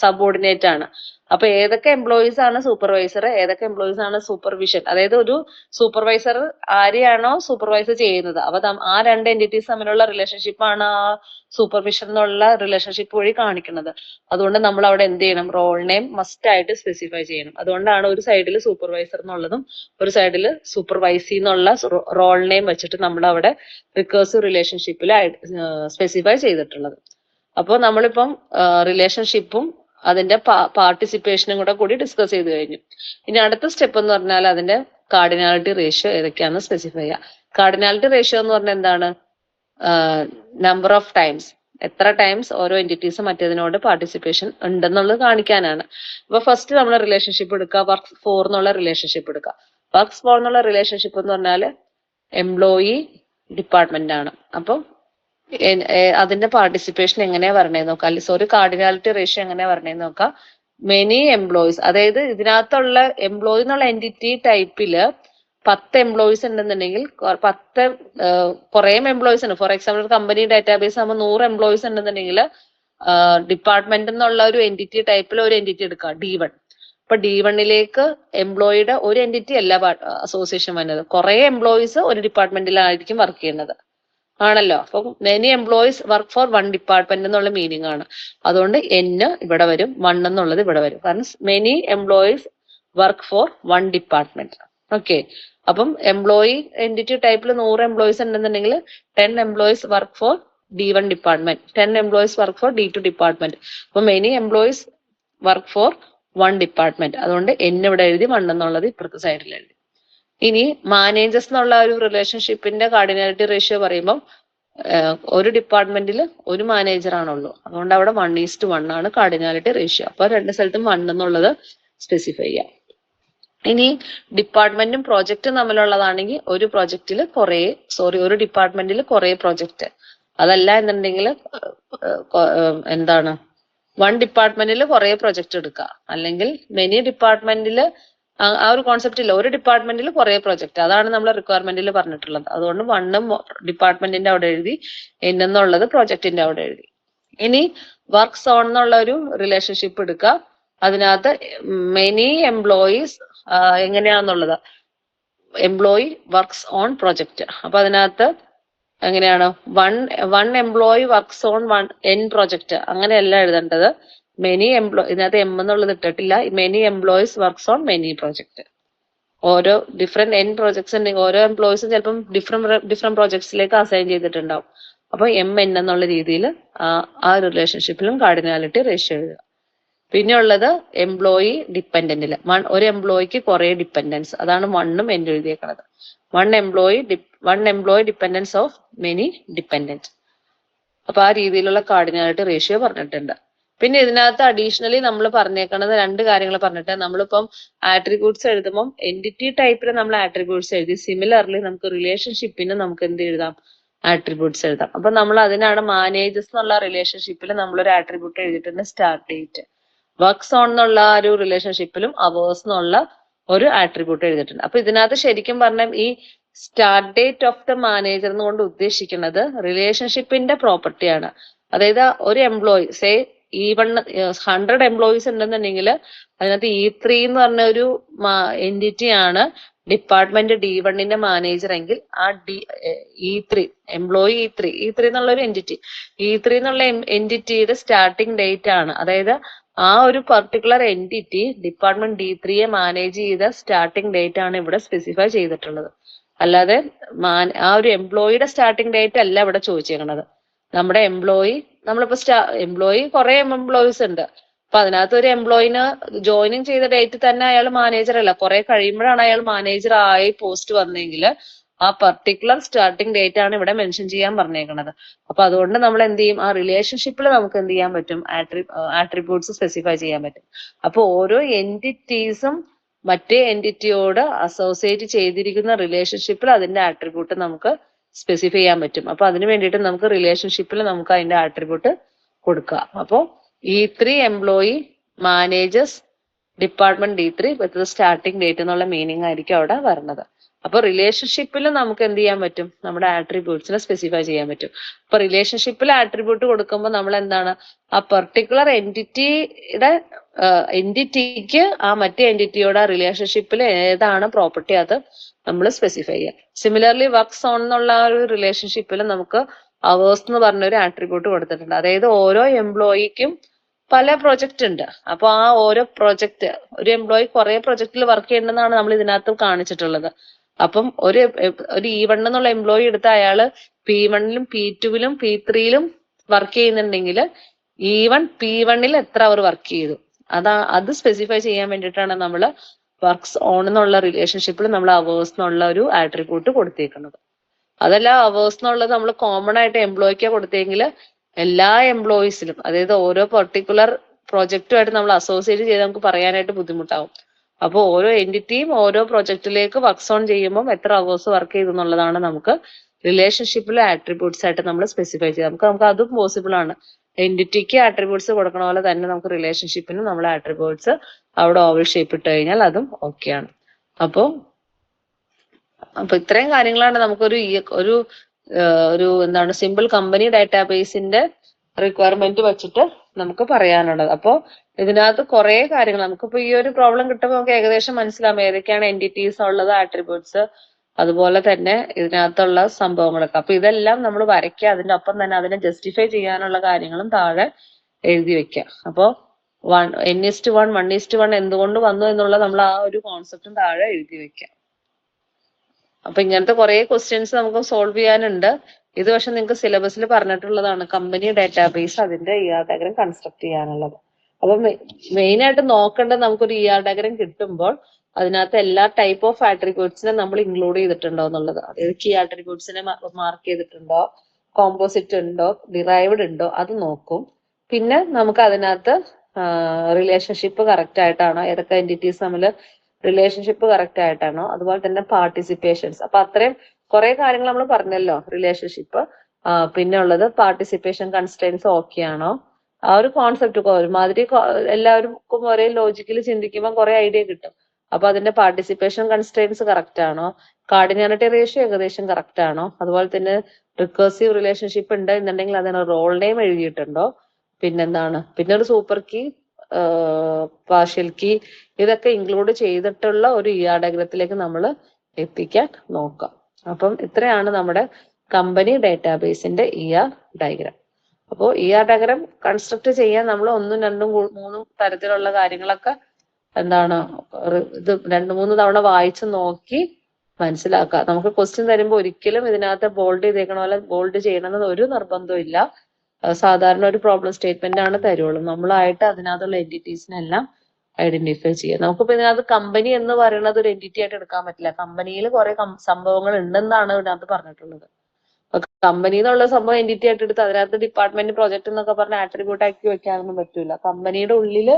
സബോർഡിനേറ്റ് ആണ്. അപ്പൊ ഏതൊക്കെ എംപ്ലോയീസ് ആണ് സൂപ്പർവൈസർ, ഏതൊക്കെ എംപ്ലോയീസ് ആണ് സൂപ്പർവിഷൻ, അതായത് ഒരു സൂപ്പർവൈസർ ആരെയാണോ സൂപ്പർവൈസർ ചെയ്യുന്നത് അപ്പൊ ആ 2 എൻറ്റിറ്റീസ് തമ്മിലുള്ള റിലേഷൻഷിപ്പ് ആണ് ആ സൂപ്പർവിഷൻ എന്നുള്ള റിലേഷൻഷിപ്പ് വഴി കാണിക്കുന്നത്. അതുകൊണ്ട് നമ്മൾ അവിടെ എന്ത് ചെയ്യണം, റോൾ നെയിം മസ്റ്റ് ആയിട്ട് സ്പെസിഫൈ ചെയ്യണം. അതുകൊണ്ടാണ് ഒരു സൈഡിൽ സൂപ്പർവൈസർ എന്നുള്ളതും ഒരു സൈഡിൽ സൂപ്പർവൈസി എന്നുള്ള റോൾ നെയിം വെച്ചിട്ട് നമ്മൾ അവിടെ റിക്കേഴ്സീവ് റിലേഷൻഷിപ്പിൽ സ്പെസിഫൈ ചെയ്തിട്ടുള്ളത്. അപ്പോൾ നമ്മളിപ്പം റിലേഷൻഷിപ്പും അതിന്റെ പാർട്ടിസിപ്പേഷനും കൂടി ഡിസ്കസ് ചെയ്ത് കഴിഞ്ഞു. ഇനി അടുത്ത സ്റ്റെപ്പ് എന്ന് പറഞ്ഞാൽ അതിന്റെ കാർഡിനാലിറ്റി റേഷ്യോ ഏതൊക്കെയാണെന്ന് സ്പെസിഫൈ ചെയ്യാം. കാർഡിനാലിറ്റി റേഷ്യോ എന്ന് പറഞ്ഞാൽ എന്താണ്, നമ്പർ ഓഫ് ടൈംസ്, എത്ര ടൈംസ് ഓരോ എൻറ്റിറ്റീസും മറ്റേതിനോട് പാർട്ടിസിപ്പേഷൻ ഉണ്ടെന്നുള്ളത് കാണിക്കാനാണ്. അപ്പൊ ഫസ്റ്റ് നമ്മൾ റിലേഷൻഷിപ്പ് എടുക്കുക, വർക്ക് ഫോർ എന്നുള്ള റിലേഷൻഷിപ്പ് എടുക്കുക. വർക്ക് ഫോർ എന്നുള്ള റിലേഷൻഷിപ്പ് എന്ന് പറഞ്ഞാൽ എംപ്ലോയി ഡിപ്പാർട്ട്മെന്റ് ആണ്. അപ്പം അതിന്റെ പാർട്ടിസിപ്പേഷൻ എങ്ങനെയാ പറഞ്ഞേന്ന് നോക്കാം, കാർഡിനാലിറ്റി റേഷ്യോ എങ്ങനെയാ പറഞ്ഞേന്ന് നോക്കാം. മെനി എംപ്ലോയീസ്, അതായത് ഇതിനകത്തുള്ള എംപ്ലോയി എന്നുള്ള എൻറ്റിറ്റി ടൈപ്പില് 10 എംപ്ലോയീസ് ഉണ്ടെന്നുണ്ടെങ്കിൽ 10 കുറെ എംപ്ലോയീസ് ഉണ്ട്. ഫോർ എക്സാമ്പിൾ കമ്പനി ഡാറ്റാബേസ് ആകുമ്പോൾ 100 എംപ്ലോയീസ് ഉണ്ടെന്നുണ്ടെങ്കിൽ ഡിപ്പാർട്ട്മെന്റ് എന്നുള്ള ഒരു എൻറ്റിറ്റി ടൈപ്പിൽ ഒരു എൻറ്റിറ്റി എടുക്കുക D1. അപ്പൊ D1ലേക്ക് എംപ്ലോയിയുടെ ഒരു എൻറ്റിറ്റി അല്ല അസോസിയേഷൻ വന്നത്, കുറെ എംപ്ലോയീസ് ഒരു ഡിപ്പാർട്ട്മെന്റിലായിരിക്കും വർക്ക് ചെയ്യുന്നത് ആണല്ലോ. അപ്പൊ many employees work for one department എന്നുള്ള മീനിങ് ആണ്. അതുകൊണ്ട് N ഇവിടെ വരും, 1 എന്നുള്ളത് ഇവിടെ വരും. കാരണം many employees work for one department. Okay, അപ്പം എംപ്ലോയി എൻറ്റിറ്റി ടൈപ്പിൽ 100 എംപ്ലോയീസ് ഉണ്ടെന്നുണ്ടെങ്കിൽ 10 employees work for D1 department, 10 employees work for D2 department. അപ്പൊ many employees work for one department. അതുകൊണ്ട് N ഇവിടെ എഴുതി, 1 എന്നുള്ളത് ഇപ്പുറത്തെ സൈഡിൽ എഴുതി. ഇനി മാനേജേഴ്സ് എന്നുള്ള ഒരു റിലേഷൻഷിപ്പിന്റെ കാർഡിനാലിറ്റി റേഷ്യോ പറയുമ്പോൾ ഒരു ഡിപ്പാർട്ട്മെന്റിൽ ഒരു മാനേജർ ആണുള്ളൂ, അതുകൊണ്ട് അവിടെ 1:1 ആണ് കാർഡിനാലിറ്റി റേഷ്യോ. അപ്പൊ രണ്ട് സ്ഥലത്തും 1 എന്നുള്ളത് സ്പെസിഫൈ ചെയ്യാം. ഇനി ഡിപ്പാർട്ട്മെന്റും പ്രോജക്റ്റും തമ്മിലുള്ളതാണെങ്കിൽ ഒരു ഡിപ്പാർട്ട്മെന്റിൽ കുറെ പ്രോജക്റ്റ്, അതല്ല എന്നുണ്ടെങ്കിൽ എന്താണ് വൺ ഡിപ്പാർട്ട്മെന്റിൽ കുറെ പ്രൊജക്ട് എടുക്കുക, അല്ലെങ്കിൽ മെനി ഡിപ്പാർട്ട്മെന്റിൽ ആ ഒരു കോൺസെപ്റ്റ് ഇല്ല, ഒരു ഡിപ്പാർട്ട്മെന്റിൽ കുറെ പ്രൊജക്ട്, അതാണ് നമ്മൾ റിക്വയർമെന്റിൽ പറഞ്ഞിട്ടുള്ളത്. അതുകൊണ്ട് 1 ഡിപ്പാർട്ട്മെന്റിന്റെ അവിടെ എഴുതി, N എന്നുള്ളത് പ്രൊജക്ടിന്റെ അവിടെ എഴുതി. ഇനി വർക്ക് സോൺ എന്നുള്ള ഒരു റിലേഷൻഷിപ്പ് എടുക്കുക, അതിനകത്ത് മെനി എംപ്ലോയീസ് എങ്ങനെയാണെന്നുള്ളത്, എംപ്ലോയി വർക്ക്സ് ഓൺ പ്രൊജക്ട്. അപ്പൊ അതിനകത്ത് എങ്ങനെയാണ് one employee works on N project, അങ്ങനെയല്ല എഴുതേണ്ടത്. മെനി ഇതിനകത്ത് M എന്നുള്ളത് ഇട്ടിട്ടില്ല, many employees works on many project. ഓരോ ഡിഫറെന്റ് N പ്രൊജക്ട്സ് ഉണ്ടെങ്കിൽ ഓരോ എംപ്ലോയീസും ചിലപ്പം ഡിഫറെന്റ് പ്രൊജക്ട്സിലേക്ക് അസൈൻ ചെയ്തിട്ടുണ്ടാവും. അപ്പൊ MN എന്നുള്ള രീതിയിൽ ആ റിലേഷൻഷിപ്പിലും കാർഡിനാലിറ്റി റേഷ്യോ എഴുതുക. പിന്നെ ഉള്ളത് എംപ്ലോയി ഡിപ്പെൻഡന്റിൽ ഒരു എംപ്ലോയിക്ക് കുറെ ഡിപ്പെൻഡൻസ്, അതാണ് 1 ഉം N എഴുതിയേക്കുന്നത്. One employee dependents of many dependent. അപ്പൊ ആ രീതിയിലുള്ള കാർഡിനാലിറ്റി റേഷ്യോ പറഞ്ഞിട്ടുണ്ട്. പിന്നെ ഇതിനകത്ത് അഡീഷണലി നമ്മൾ പറഞ്ഞേക്കുന്നത് 2 കാര്യങ്ങൾ പറഞ്ഞിട്ട്, നമ്മളിപ്പം ആട്രിബ്യൂട്ട്സ് എഴുതുമ്പോൾ എൻറ്റിറ്റി ടൈപ്പിൽ നമ്മൾ ആട്രിബ്യൂട്ട്സ് എഴുതി, സിമിലർലി നമുക്ക് റിലേഷൻഷിപ്പിന് നമുക്ക് എന്ത് എഴുതാം, ആട്രിബ്യൂട്ട്സ് എഴുതാം. അപ്പൊ നമ്മൾ അതിനാണ് മാനേജേഴ്സ് എന്നുള്ള റിലേഷൻഷിപ്പിൽ നമ്മളൊരു ആട്രിബ്യൂട്ട് എഴുതിയിട്ടുണ്ട്, സ്റ്റാർട്ട് ഡേറ്റ്. വർക്ക്സ് ഓൺ എന്നുള്ള ഒരു റിലേഷൻഷിപ്പിലും അവേഴ്സ് എന്നുള്ള ഒരു ആട്രിബ്യൂട്ട് എഴുതിയിട്ടുണ്ട്. അപ്പൊ ഇതിനകത്ത് ശരിക്കും പറഞ്ഞാൽ ഈ start date of the manager എന്നുകൊണ്ട് ഉദ്ദേശിക്കുന്നത് റിലേഷൻഷിപ്പിന്റെ പ്രോപ്പർട്ടിയാണ്. അതായത് ഒരു എംപ്ലോയി സേ E1 100 എംപ്ലോയീസ് ഉണ്ടെന്നുണ്ടെങ്കിൽ അതിനകത്ത് E3 എന്ന് പറഞ്ഞ ഒരു എൻറ്റിറ്റി ആണ് ഡിപ്പാർട്ട്മെന്റ് D1ന്റെ മാനേജർ എങ്കിൽ ആ E3 എംപ്ലോയി E3 എന്നുള്ള ഒരു എൻറ്റിറ്റി, E3 എന്നുള്ള എൻറ്റിറ്റിയുടെ സ്റ്റാർട്ടിംഗ് ഡേറ്റ് ആണ്. അതായത് ആ ഒരു പർട്ടിക്കുലർ എൻറ്റിറ്റി ഡിപ്പാർട്ട്മെന്റ് D3യെ മാനേജ് ചെയ്ത സ്റ്റാർട്ടിംഗ് ഡേറ്റ് ആണ് ഇവിടെ സ്പെസിഫൈ ചെയ്തിട്ടുള്ളത്. അല്ലാതെ ആ ഒരു എംപ്ലോയിയുടെ സ്റ്റാർട്ടിംഗ് ഡേറ്റ് അല്ല ഇവിടെ ചോദിച്ചേക്കുന്നത്. നമ്മുടെ എംപ്ലോയി കുറെ എംപ്ലോയീസ് ഉണ്ട്, അപ്പൊ അതിനകത്ത് ഒരു എംപ്ലോയിന് ജോയിനിങ് ചെയ്ത ഡേറ്റ് തന്നെ അയാൾ മാനേജർ അല്ല, കുറെ കഴിയുമ്പോഴാണ് അയാൾ മാനേജർ ആയി പോസ്റ്റ് വന്നെങ്കിൽ ആ പർട്ടിക്കുലർ സ്റ്റാർട്ടിംഗ് ഡേറ്റ് ആണ് ഇവിടെ മെൻഷൻ ചെയ്യാൻ പറഞ്ഞേക്കുന്നത്. അപ്പൊ അതുകൊണ്ട് നമ്മൾ എന്ത് ചെയ്യും, ആ റിലേഷൻഷിപ്പിൽ നമുക്ക് എന്ത് ചെയ്യാൻ പറ്റും, ആട്രിബ്യൂട്ട്സ് സ്പെസിഫൈ ചെയ്യാൻ പറ്റും. അപ്പൊ ഓരോ എൻറ്റിറ്റീസും മറ്റേ എൻറ്റിറ്റിയോട് അസോസിയേറ്റ് ചെയ്തിരിക്കുന്ന റിലേഷൻഷിപ്പിൽ അതിന്റെ ആട്രിബ്യൂട്ട് നമുക്ക് സ്പെസിഫൈ ചെയ്യാൻ പറ്റും. അപ്പൊ അതിന് വേണ്ടിയിട്ട് നമുക്ക് റിലേഷൻഷിപ്പിൽ നമുക്ക് അതിന്റെ ആട്രിബ്യൂട്ട് കൊടുക്കുക. അപ്പോൾ E3 employee managers department D3 വിത്ത് സ്റ്റാർട്ടിംഗ് ഡേറ്റ് എന്നുള്ള മീനിങ് ആയിരിക്കും അവിടെ വരുന്നത്. അപ്പൊ റിലേഷൻഷിപ്പിൽ നമുക്ക് എന്ത് ചെയ്യാൻ പറ്റും, നമ്മുടെ ആട്രിബ്യൂട്ട്സിനെ സ്പെസിഫൈ ചെയ്യാൻ പറ്റും. അപ്പൊ റിലേഷൻഷിപ്പിൽ ആട്രിബ്യൂട്ട് കൊടുക്കുമ്പോൾ നമ്മൾ എന്താണ്, ആ പെർട്ടിക്കുലർ എൻറ്റിറ്റിക്ക് ആ മറ്റേ എൻറ്റിറ്റിയോട് ആ റിലേഷൻഷിപ്പിൽ ഏതാണ് പ്രോപ്പർട്ടി അത് നമ്മൾ സ്പെസിഫൈ ചെയ്യാം. സിമിലർലി വർക്ക്സ് ഓൺ എന്നുള്ള ഒരു റിലേഷൻഷിപ്പിൽ നമുക്ക് അവേഴ്സ് എന്ന് പറഞ്ഞ ഒരു ആട്രിബ്യൂട്ട് കൊടുത്തിട്ടുണ്ട്. അതായത് ഓരോ എംപ്ലോയിക്കും പല പ്രൊജക്ട് ഉണ്ട്. അപ്പൊ ആ ഓരോ പ്രൊജക്ട്, ഒരു എംപ്ലോയി കുറെ പ്രൊജക്റ്റിൽ വർക്ക് ചെയ്യണമെന്നാണ് നമ്മൾ ഇതിനകത്ത് കാണിച്ചിട്ടുള്ളത്. അപ്പം ഒരു E1 എന്നുള്ള എംപ്ലോയി എടുത്ത അയാള് P1ലും P2ലും P3ലും വർക്ക് ചെയ്യുന്നുണ്ടെങ്കിൽ E1 P1ൽ എത്ര അവർ വർക്ക് ചെയ്തു അത് സ്പെസിഫൈ ചെയ്യാൻ വേണ്ടിയിട്ടാണ് നമ്മൾ വർക്ക്സ് ഓൺ എന്നുള്ള റിലേഷൻഷിപ്പിൽ നമ്മൾ അവേഴ്സ് എന്നുള്ള ഒരു ആട്രിബ്യൂട്ട് കൊടുത്തേക്കുന്നത്. അതല്ല അവേഴ്സ് എന്നുള്ളത് നമ്മൾ കോമൺ ആയിട്ട് എംപ്ലോയിക്കാണ് കൊടുത്തെങ്കിൽ എല്ലാ എംപ്ലോയീസിലും, അതായത് ഓരോ പെർട്ടിക്കുലർ പ്രൊജക്റ്റുമായിട്ട് നമ്മൾ അസോസിയേറ്റ് ചെയ്ത് നമുക്ക് പറയാനായിട്ട് ബുദ്ധിമുട്ടാവും. അപ്പോൾ ഓരോ എൻറ്റിറ്റിയും ഓരോ പ്രൊജക്റ്റിലേക്ക് വർക്ക്സ് ഓൺ ചെയ്യുമ്പോൾ എത്ര അവേഴ്സ് വർക്ക് ചെയ്തു എന്നുള്ളതാണ് നമുക്ക് റിലേഷൻഷിപ്പിലെ ആട്രിബ്യൂട്ട്സ് ആയിട്ട് നമ്മൾ സ്പെസിഫൈ ചെയ്യാം. നമുക്ക് അതും പോസിബിൾ ആണ്. എൻറ്റിറ്റിക്ക് ആട്രിബ്യൂട്ട്സ് കൊടുക്കണ പോലെ തന്നെ നമുക്ക് റിലേഷൻഷിപ്പിനും നമ്മൾ ആട്രിബ്യൂട്ട്സ് അവിടെ ഓവൽ ഷേപ്പ് ഇട്ട് കഴിഞ്ഞാൽ അതും ഓക്കെയാണ്. അപ്പൊ ഇത്രയും കാര്യങ്ങളാണ് നമുക്കൊരു ഒരു ഒരു എന്താണ് സിമ്പിൾ കമ്പനി ഡാറ്റാബേസിന്റെ റിക്വയർമെന്റ് വെച്ചിട്ട് നമുക്ക് പറയാനുള്ളത്. അപ്പോൾ ഇതിനകത്ത് കുറെ കാര്യങ്ങൾ നമുക്കിപ്പോ ഈ ഒരു പ്രോബ്ലം കിട്ടുമ്പോൾ നമുക്ക് ഏകദേശം മനസ്സിലാവും ഏതൊക്കെയാണ് എൻറ്റിറ്റീസ് ഉള്ളത്, ആട്രിബ്യൂട്ട്സ്, അതുപോലെ തന്നെ ഇതിനകത്തുള്ള സംഭവങ്ങളൊക്കെ. അപ്പൊ ഇതെല്ലാം നമ്മൾ വരയ്ക്കുക, അതിന്റെ ഒപ്പം തന്നെ അതിനെ ജസ്റ്റിഫൈ ചെയ്യാനുള്ള കാര്യങ്ങളും താഴെ എഴുതി വെക്കുക. അപ്പോ 1:1 1:1 എന്തുകൊണ്ട് വന്നു എന്നുള്ളത് നമ്മൾ ആ ഒരു കോൺസെപ്റ്റും താഴെ എഴുതി വെക്കുക. അപ്പൊ ഇങ്ങനത്തെ കുറെ ക്വസ്റ്റ്യൻസ് നമുക്ക് സോൾവ് ചെയ്യാനുണ്ട്. ഇത് പക്ഷെ നിങ്ങൾക്ക് സിലബസിൽ പറഞ്ഞിട്ടുള്ളതാണ്, കമ്പനി ഡാറ്റാബേസ് അതിന്റെ ഡയഗ്രം കൺസ്ട്രക്ട് ചെയ്യാനുള്ളത്. അപ്പൊ മെയിൻ ആയിട്ട് നോക്കേണ്ടത് നമുക്കൊരു ഡയഗ്രം കിട്ടുമ്പോൾ അതിനകത്ത് എല്ലാ ടൈപ്പ് ഓഫ് ആട്രിബ്യൂട്ട്സിനെ നമ്മൾ ഇൻക്ലൂഡ് ചെയ്തിട്ടുണ്ടോ എന്നുള്ളത്. അതായത് കീ ആട്രിബ്യൂട്ട്സിനെ മാർക്ക് ചെയ്തിട്ടുണ്ടോ, കോമ്പോസിറ്റ് ഉണ്ടോ, ഡിറൈവ്ഡ് ഉണ്ടോ, അത് നോക്കും. പിന്നെ നമുക്ക് അതിനകത്ത് റിലേഷൻഷിപ്പ് കറക്റ്റ് ആയിട്ടാണോ, ഏതൊക്കെ എൻറ്റിറ്റീസ് തമ്മിൽ റിലേഷൻഷിപ്പ് കറക്റ്റ് ആയിട്ടാണോ, അതുപോലെ തന്നെ പാർട്ടിസിപ്പേഷൻസ്. അപ്പൊ അത്രയും കുറെ കാര്യങ്ങൾ നമ്മൾ പറഞ്ഞല്ലോ. റിലേഷൻഷിപ്പ്, പിന്നെ ഉള്ളത് പാർട്ടിസിപ്പേഷൻ കൺസ്ട്രെയിൻസ് ഓക്കെ ആണോ, ആ ഒരു കോൺസെപ്റ്റ് ഒരുമാതിരി എല്ലാവർക്കും ഒരേ ലോജിക്കൽ ചിന്തിക്കുമ്പോൾ കുറെ ഐഡിയ കിട്ടും. അപ്പൊ അതിന്റെ പാർട്ടിസിപ്പേഷൻ കൺസ്ട്രെയിൻസ് കറക്റ്റ് ആണോ, കാർഡിനാലിറ്റി റേഷ്യോ ഏകദേശം കറക്റ്റ് ആണോ, അതുപോലെ തന്നെ റിക്കേഴ്സീവ് റിലേഷൻഷിപ്പ് ഉണ്ട് എന്നുണ്ടെങ്കിൽ അതിന് റോൾ നെയിം എഴുതിയിട്ടുണ്ടോ, പിന്നെന്താണ്, പിന്നെ ഒരു സൂപ്പർ കീ, പാർഷ്യൽ കീ, ഇതൊക്കെ ഇൻക്ലൂഡ് ചെയ്തിട്ടുള്ള ഒരു ഡയഗ്രത്തിലേക്ക് നമ്മൾ എത്തിക്കാൻ നോക്കാം. അപ്പം ഇത്രയാണ് നമ്മുടെ കമ്പനി ഡാറ്റാബേസിന്റെ ഡയഗ്രാം. അപ്പോൾ ഡയഗ്രാം കൺസ്ട്രക്ട് ചെയ്യാൻ നമ്മൾ 1, 2, 3 തരത്തിലുള്ള കാര്യങ്ങളൊക്കെ എന്താണ് ഇത് 2-3 തവണ വായിച്ച് നോക്കി മനസ്സിലാക്കുക. നമുക്ക് ക്വസ്റ്റ്യൻ തരുമ്പോൾ ഒരിക്കലും ഇതിനകത്ത് ബോൾഡ് ചെയ്തേക്കണ പോലെ ബോൾഡ് ചെയ്യണമെന്ന് ഒരു നിർബന്ധവും ഇല്ല. സാധാരണ ഒരു പ്രോബ്ലം സ്റ്റേറ്റ്മെന്റ് ആണ് തരുള്ളൂ. നമ്മളായിട്ട് അതിനകത്തുള്ള എൻറ്റിറ്റീസിനെല്ലാം ഐഡന്റിഫൈ ചെയ്യുക. നമുക്കിപ്പോ ഇതിനകത്ത് കമ്പനി എന്ന് പറയുന്നത് ഒരു എൻറ്റിറ്റി ആയിട്ട് എടുക്കാൻ പറ്റില്ല. കമ്പനിയിൽ കുറെ സംഭവങ്ങൾ ഉണ്ടെന്നാണ് ഇതിനകത്ത് പറഞ്ഞിട്ടുള്ളത്. കമ്പനി എന്നുള്ള സംഭവം എൻറ്റിറ്റി ആയിട്ട് എടുത്ത് അതിനകത്ത് ഡിപ്പാർട്ട്മെന്റ് പ്രൊജക്ട് എന്നൊക്കെ പറഞ്ഞ ആട്രിബ്യൂട്ട് ആക്കി വെക്കാനൊന്നും പറ്റൂല. കമ്പനിയുടെ ഉള്ളിൽ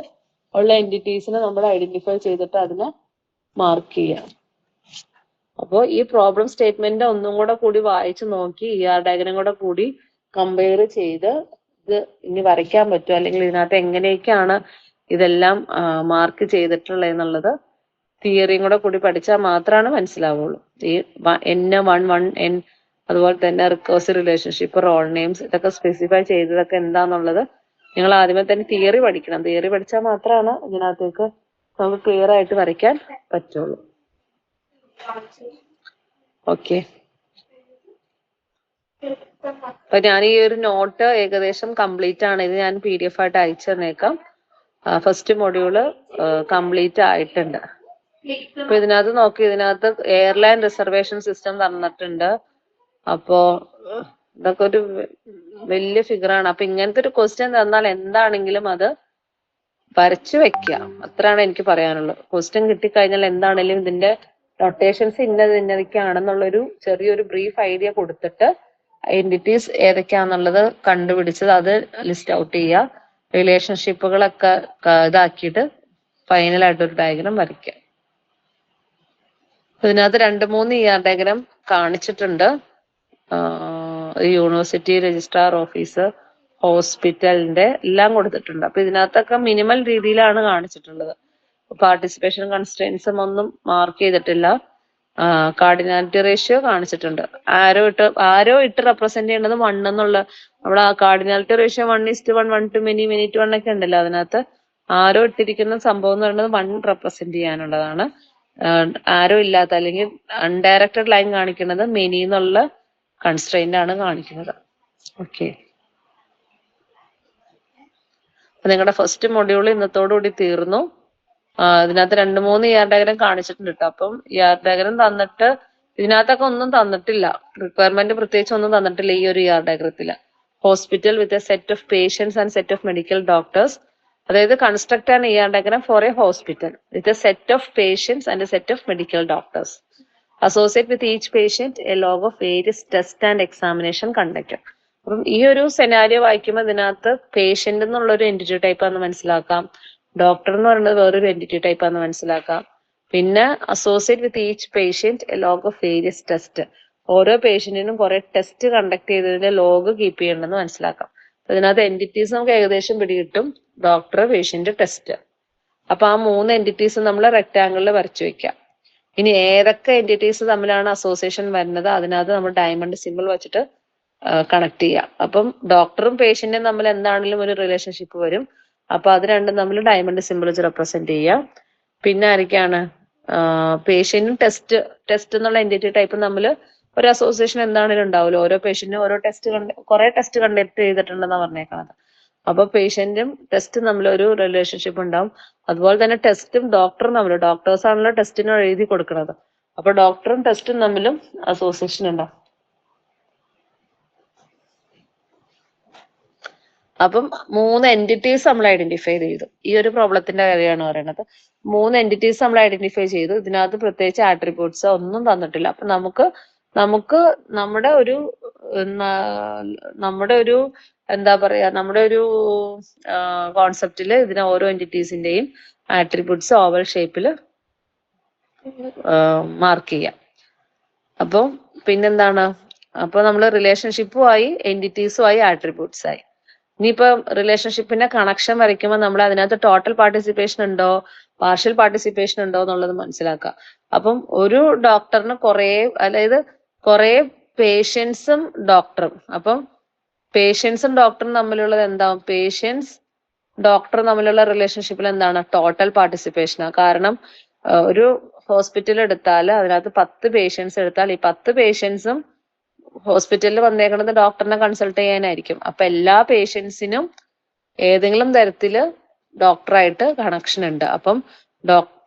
ഉള്ള എൻറ്റിറ്റീസിനെ നമ്മൾ ഐഡന്റിഫൈ ചെയ്തിട്ട് അതിനെ മാർക്ക് ചെയ്യാം. അപ്പോൾ ഈ പ്രോബ്ലം സ്റ്റേറ്റ്മെന്റ് ഒന്നും കൂടി വായിച്ചു നോക്കി ഡയഗ്രം കൂടി കമ്പയർ ചെയ്ത് ഇത് ഇനി വരയ്ക്കാൻ പറ്റുമോ, അല്ലെങ്കിൽ ഇതിനകത്ത് എങ്ങനെയൊക്കെയാണ് ഇതെല്ലാം മാർക്ക് ചെയ്തിട്ടുള്ളത് എന്നുള്ളത് തിയറിയും കൂടി പഠിച്ചാൽ മാത്രമാണ് മനസ്സിലാവുള്ളൂ. ഈ N1 അതുപോലെ തന്നെ റിക്കേഴ്സീവ് റിലേഷൻഷിപ്പ്, റോൾ നെയിംസ്, ഇതൊക്കെ സ്പെസിഫൈ ചെയ്തതൊക്കെ എന്താന്നുള്ളത് നിങ്ങൾ ആദ്യമേ തന്നെ തിയറി പഠിക്കണം. തിയറി പഠിച്ചാൽ മാത്രമാണ് ഇതിനകത്തേക്ക് നമുക്ക് ക്ലിയർ ആയിട്ട് വരയ്ക്കാൻ പറ്റുള്ളൂ. ഓക്കെ, അപ്പൊ ഞാൻ ഈ ഒരു നോട്ട് ഏകദേശം കംപ്ലീറ്റ് ആണ്. ഇത് ഞാൻ PDF ആയിട്ട് അയച്ചു തന്നേക്കാം. ഫസ്റ്റ് മൊഡ്യൂള് കംപ്ലീറ്റ് ആയിട്ടുണ്ട്. അപ്പൊ ഇതിനകത്ത് നോക്കി, ഇതിനകത്ത് എയർലൈൻ റിസർവേഷൻ സിസ്റ്റം തന്നിട്ടുണ്ട്. അപ്പോ ഇതൊക്കെ ഒരു വലിയ ഫിഗറാണ്. അപ്പൊ ഇങ്ങനത്തെ ഒരു ക്വസ്റ്റ്യൻ തന്നാൽ എന്താണെങ്കിലും അത് വരച്ചു വെക്കുക, അത്രയാണ് എനിക്ക് പറയാനുള്ളത്. ക്വസ്റ്റ്യൻ കിട്ടിക്കഴിഞ്ഞാൽ എന്താണെങ്കിലും ഇതിന്റെ നൊട്ടേഷൻസ് ഇന്നതൊക്കെയാണെന്നുള്ളൊരു ചെറിയൊരു ബ്രീഫ് ഐഡിയ കൊടുത്തിട്ട് എൻറ്റിറ്റീസ് ഏതൊക്കെയാണെന്നുള്ളത് കണ്ടുപിടിച്ചത് അത് ലിസ്റ്റ് ഔട്ട് ചെയ്യുക, റിലേഷൻഷിപ്പുകളൊക്കെ ഇതാക്കിയിട്ട് ഫൈനലായിട്ടൊരു ഡയഗ്രാം വരയ്ക്കുക. ഇതിനകത്ത് 2-3 ഡയഗ്രാം കാണിച്ചിട്ടുണ്ട്. യൂണിവേഴ്സിറ്റി രജിസ്ട്രാർ ഓഫീസ്, ഹോസ്പിറ്റലിന്റെ എല്ലാം കൊടുത്തിട്ടുണ്ട്. അപ്പൊ ഇതിനകത്തൊക്കെ മിനിമൽ രീതിയിലാണ് കാണിച്ചിട്ടുള്ളത്. പാർട്ടിസിപ്പേഷൻ കൺസ്ട്രെയിൻസും ഒന്നും മാർക്ക് ചെയ്തിട്ടില്ല. കാർഡിനാലിറ്റി റേഷ്യോ കാണിച്ചിട്ടുണ്ട്. ആരോ ഇട്ട് റെപ്രസെന്റ് ചെയ്യേണ്ടത് 1 എന്നുള്ള നമ്മുടെ cardinality ratio 1:1, 1 to many, many to 1 ഒക്കെ ഉണ്ടല്ലോ. അതിനകത്ത് ആരോ ഇട്ടിരിക്കുന്ന സംഭവം എന്ന് പറയുന്നത് 1 റെപ്രസെന്റ് ചെയ്യാനുള്ളതാണ്. ആരോ ഇല്ലാത്ത അല്ലെങ്കിൽ അൺഡയറക്റ്റഡ് ലൈൻ കാണിക്കുന്നത് മെനി എന്നുള്ള കൺസ്ട്രെയിന്റ് ആണ് കാണിക്കുന്നത്. ഓക്കെ, അപ്പൊ നിങ്ങളുടെ ഫസ്റ്റ് മൊഡ്യൂൾ ഇന്നത്തോടുകൂടി തീർന്നു. ഇതിനകത്ത് 2-3 ഡയഗ്രാം കാണിച്ചിട്ടുണ്ട് കേട്ടോ. അപ്പം ഡയഗ്രാം തന്നിട്ട് ഇതിനകത്തൊക്കെ ഒന്നും തന്നിട്ടില്ല, റിക്വയർമെന്റ് പ്രത്യേകിച്ച് ഒന്നും തന്നിട്ടില്ല ഈ ഒരു ഡയഗ്രത്തില്. Hospital with a set of patients and set of medical doctors, അതായത് construct an diagram for a hospital with a set of patients and a set of medical doctors. Associate with each patient a log of various test and examination conducted. അപ്പം ഈ ഒരു scenario വായിക്കുമ്പോൾ ഇതിനകത്ത് patient എന്നുള്ള ഒരു entity type ആണെന്ന് മനസ്സിലാക്കാം, doctor എന്ന് പറയുന്നത് വേറൊരു എൻറ്റിറ്റി ടൈപ്പ് ആണെന്ന് മനസ്സിലാക്കാം. പിന്നെ associate with each patient a log of various test, ഓരോ പേഷ്യന്റിനും കുറെ ടെസ്റ്റ് കണ്ടക്ട് ചെയ്തതിന്റെ ലോഗ് കീപ്പ് ചെയ്യണമെന്ന് മനസ്സിലാക്കാം. ഇതിനകത്ത് എൻറ്റിറ്റീസ് നമുക്ക് ഏകദേശം പിടികിട്ടും. Doctor, patient, test. അപ്പൊ ആ 3 എൻറ്റിറ്റീസ് നമ്മൾ റെക്ടാങ്കിളിൽ വരച്ചു വെക്കാം. ഇനി ഏതൊക്കെ എൻറ്റിറ്റീസ് തമ്മിലാണ് അസോസിയേഷൻ വരുന്നത് അതിനകത്ത് നമ്മൾ ഡയമണ്ട് സിമ്പിൾ വെച്ചിട്ട് കണക്ട് ചെയ്യാം. അപ്പം ഡോക്ടറും പേഷ്യന്റും തമ്മിൽ എന്താണെങ്കിലും ഒരു റിലേഷൻഷിപ്പ് വരും. അപ്പൊ അത് രണ്ടും തമ്മിൽ ഡയമണ്ട് സിമ്പിൾ വെച്ച് റെപ്രസെന്റ് ചെയ്യാം. പിന്നെ ആരൊക്കെയാണ്? പേഷ്യന്റും ടെസ്റ്റ് എന്നുള്ള എൻറ്റിറ്റി ടൈപ്പ് തമ്മിൽ ഒരു അസോസിയേഷൻ എന്താണെങ്കിലും ഉണ്ടാവുമല്ലോ. ഓരോ പേഷ്യന്റിനും ഓരോ കുറെ ടെസ്റ്റ് കണ്ടക്ട് ചെയ്തിട്ടുണ്ടെന്നാണ് പറഞ്ഞേക്കണത്. അപ്പൊ പേഷ്യന്റും ടെസ്റ്റും തമ്മിൽ ഒരു റിലേഷൻഷിപ്പ് ഉണ്ടാവും. അതുപോലെ തന്നെ ടെസ്റ്റും ഡോക്ടറും തമ്മിൽ, ഡോക്ടേഴ്സ് ആണല്ലോ ടെസ്റ്റിന് എഴുതി കൊടുക്കുന്നത്. അപ്പൊ ഡോക്ടറും ടെസ്റ്റും തമ്മിലും അസോസിയേഷൻ ഉണ്ടാവും. അപ്പം 3 എൻറ്റിറ്റീസ് നമ്മൾ ഐഡന്റിഫൈ ചെയ്തു. ഈ ഒരു പ്രോബ്ലത്തിന്റെ കാര്യമാണ് പറയുന്നത്. 3 എൻറ്റിറ്റീസ് നമ്മൾ ഐഡന്റിഫൈ ചെയ്തു. ഇതിനകത്ത് പ്രത്യേകിച്ച് ആട്രിബ്യൂട്ട്സ് ഒന്നും തന്നിട്ടില്ല. അപ്പൊ നമുക്ക് നമ്മുടെ ഒരു എന്താ പറയാ, നമ്മുടെ ഒരു കോൺസെപ്റ്റില് ഇതിനെ ഓരോ എൻറ്റിറ്റീസിന്റെയും ആട്രിബ്യൂട്ട്സ് ഓവൽ ഷേപ്പിൽ മാർക്ക് ചെയ്യാം. അപ്പോൾ പിന്നെന്താണ്? അപ്പൊ നമ്മൾ റിലേഷൻഷിപ്പുമായി, എൻറ്റിറ്റീസുമായി, ആട്രിബ്യൂട്ട്സ് ആയി. ഇനിയിപ്പോ റിലേഷൻഷിപ്പിന്റെ കണക്ഷൻ വരയ്ക്കുമ്പോൾ നമ്മൾ അതിനകത്ത് ടോട്ടൽ പാർട്ടിസിപ്പേഷൻ ഉണ്ടോ, പാർഷ്യൽ പാർട്ടിസിപ്പേഷൻ ഉണ്ടോ എന്നുള്ളത് മനസ്സിലാക്കുക. അപ്പം ഒരു ഡോക്ടറിന് അതായത് കുറെ പേഷ്യൻസും ഡോക്ടറും, അപ്പം പേഷ്യൻസും ഡോക്ടറും തമ്മിലുള്ളത് എന്താവും? പേഷ്യൻസ് ഡോക്ടറും തമ്മിലുള്ള റിലേഷൻഷിപ്പിൽ എന്താണ്? ടോട്ടൽ പാർട്ടിസിപ്പേഷനാണ്. കാരണം ഒരു ഹോസ്പിറ്റൽ എടുത്താൽ അതിനകത്ത് 10 പേഷ്യൻസ് എടുത്താൽ ഈ 10 പേഷ്യൻസും ഹോസ്പിറ്റലിൽ വന്നേക്കുന്നത് ഡോക്ടറിനെ കൺസൾട്ട് ചെയ്യാനായിരിക്കും. അപ്പൊ എല്ലാ പേഷ്യൻസിനും ഏതെങ്കിലും തരത്തില് ഡോക്ടറായിട്ട് കണക്ഷൻ ഉണ്ട്. അപ്പം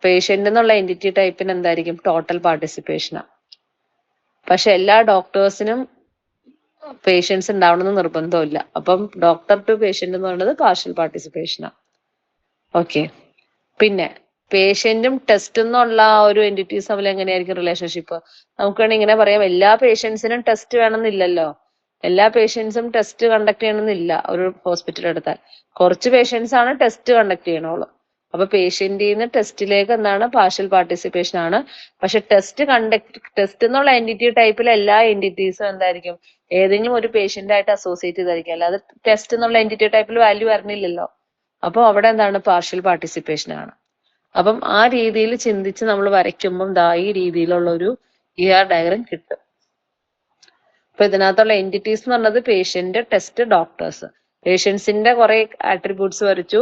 പേഷ്യന്റ് എന്നുള്ള എൻറ്റിറ്റി ടൈപ്പിന് എന്തായിരിക്കും? ടോട്ടൽ പാർട്ടിസിപ്പേഷനാണ്. പക്ഷെ എല്ലാ ഡോക്ടേഴ്സിനും പേഷ്യൻസ് ഉണ്ടാവണമെന്ന് നിർബന്ധമില്ല. അപ്പം ഡോക്ടർ ടു പേഷ്യന്റ് എന്ന് പറയുന്നത് പാർഷ്യൽ പാർട്ടിസിപ്പേഷനാണ്. ഓക്കെ. പിന്നെ പേഷ്യന്റും ടെസ്റ്റും എന്നുള്ള ആ ഒരു എൻറ്റിറ്റീസ് തമ്മിൽ എങ്ങനെയായിരിക്കും റിലേഷൻഷിപ്പ്? നമുക്ക് വേണമെങ്കിൽ ഇങ്ങനെ പറയാം, എല്ലാ പേഷ്യൻസിനും ടെസ്റ്റ് വേണമെന്നില്ലല്ലോ. എല്ലാ പേഷ്യൻസും ടെസ്റ്റ് കണ്ടക്ട് ചെയ്യണമെന്നില്ല. ഒരു ഹോസ്പിറ്റൽ എടുത്താൽ കുറച്ച് പേഷ്യൻസ് ആണ് ടെസ്റ്റ് കണ്ടക്ട് ചെയ്യണുള്ളൂ. അപ്പൊ പേഷ്യന്റിൽ നിന്ന് ടെസ്റ്റിലേക്ക് എന്താണ്? പാർഷ്യൽ പാർട്ടിസിപ്പേഷൻ ആണ്. പക്ഷെ ടെസ്റ്റ് എന്നുള്ള എൻറ്റിറ്റി ടൈപ്പിൽ എല്ലാ എൻറ്റിറ്റീസും എന്തായിരിക്കും? ഏതെങ്കിലും ഒരു പേഷ്യന്റ് ആയിട്ട് അസോസിയേറ്റ് ചെയ്തായിരിക്കും. അല്ലാതെ ടെസ്റ്റ് എന്നുള്ള എൻറ്റിറ്റി ടൈപ്പിൽ വാല്യൂ വരണില്ലല്ലോ. അപ്പൊ അവിടെ എന്താണ്? പാർഷ്യൽ പാർട്ടിസിപ്പേഷൻ ആണ്. അപ്പം ആ രീതിയിൽ ചിന്തിച്ച് നമ്മൾ വരയ്ക്കുമ്പം ഈ രീതിയിലുള്ള ഒരു ഡയഗ്രം കിട്ടും. അപ്പൊ ഇതിനകത്തുള്ള എൻറ്റിറ്റീസ് എന്ന് പറഞ്ഞത് പേഷ്യന്റ്, ടെസ്റ്റ്, ഡോക്ടേഴ്സ്. പേഷ്യൻസിന്റെ കുറെ ആട്രിബ്യൂട്ട്സ് വരച്ചു,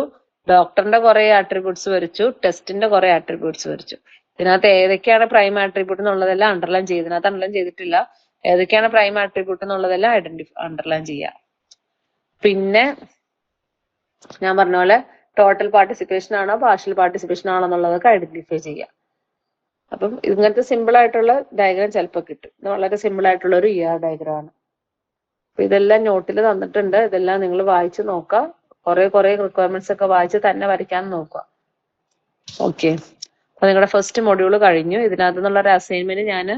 ഡോക്ടറിന്റെ കുറെ ആട്രിബ്യൂട്ട്സ് വരച്ചു, ടെസ്റ്റിന്റെ കുറെ ആട്രിബ്യൂട്ട്സ് വരച്ചു. ഇതിനകത്ത് ഏതൊക്കെയാണ് പ്രൈം ആട്രിബ്യൂട്ട് എന്നുള്ളതെല്ലാം അണ്ടർലൈൻ ചെയ്ത്, ഇതിനകത്ത് അണ്ടർലൈൻ ചെയ്തിട്ടില്ല. ഏതൊക്കെയാണ് പ്രൈം ആട്രിബ്യൂട്ട് എന്നുള്ളതെല്ലാം അണ്ടർലൈൻ ചെയ്യാം. പിന്നെ ഞാൻ പറഞ്ഞ പോലെ ടോട്ടൽ പാർട്ടിസിപ്പേഷൻ ആണോ പാർഷ്യൽ പാർട്ടിസിപ്പേഷൻ ആണോ എന്നുള്ളതൊക്കെ ഐഡന്റിഫൈ ചെയ്യാം. അപ്പം ഇങ്ങനത്തെ സിമ്പിൾ ആയിട്ടുള്ള ഡയഗ്രാം ചിലപ്പോൾ കിട്ടും. ഇത് വളരെ സിമ്പിൾ ആയിട്ടുള്ള ഒരു ഡയഗ്രാം ആണ്. അപ്പൊ ഇതെല്ലാം നോട്ടിൽ തന്നിട്ടുണ്ട്. ഇതെല്ലാം നിങ്ങൾ വായിച്ചു നോക്കുക. കുറെ റിക്വയർമെന്റ്സ് ഒക്കെ വായിച്ച് തന്നെ വരയ്ക്കാൻ നോക്കുക. ഓക്കെ. അപ്പൊ നിങ്ങളുടെ ഫസ്റ്റ് മൊഡ്യൂൾ കഴിഞ്ഞു. ഇതിനകത്ത് നിന്നുള്ള ഒരു അസൈൻമെന്റ് ഞാൻ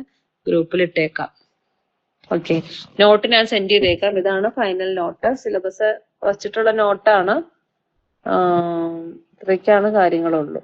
ഗ്രൂപ്പിൽ ഇട്ടേക്കാം. ഓക്കെ. നോട്ട് ഞാൻ സെൻഡ് ചെയ്തേക്കാം. ഇതാണ് ഫൈനൽ നോട്ട്. സിലബസ് വച്ചിട്ടുള്ള നോട്ടാണ്. ഇത്രയൊക്കെയാണ് കാര്യങ്ങളുള്ളൂ.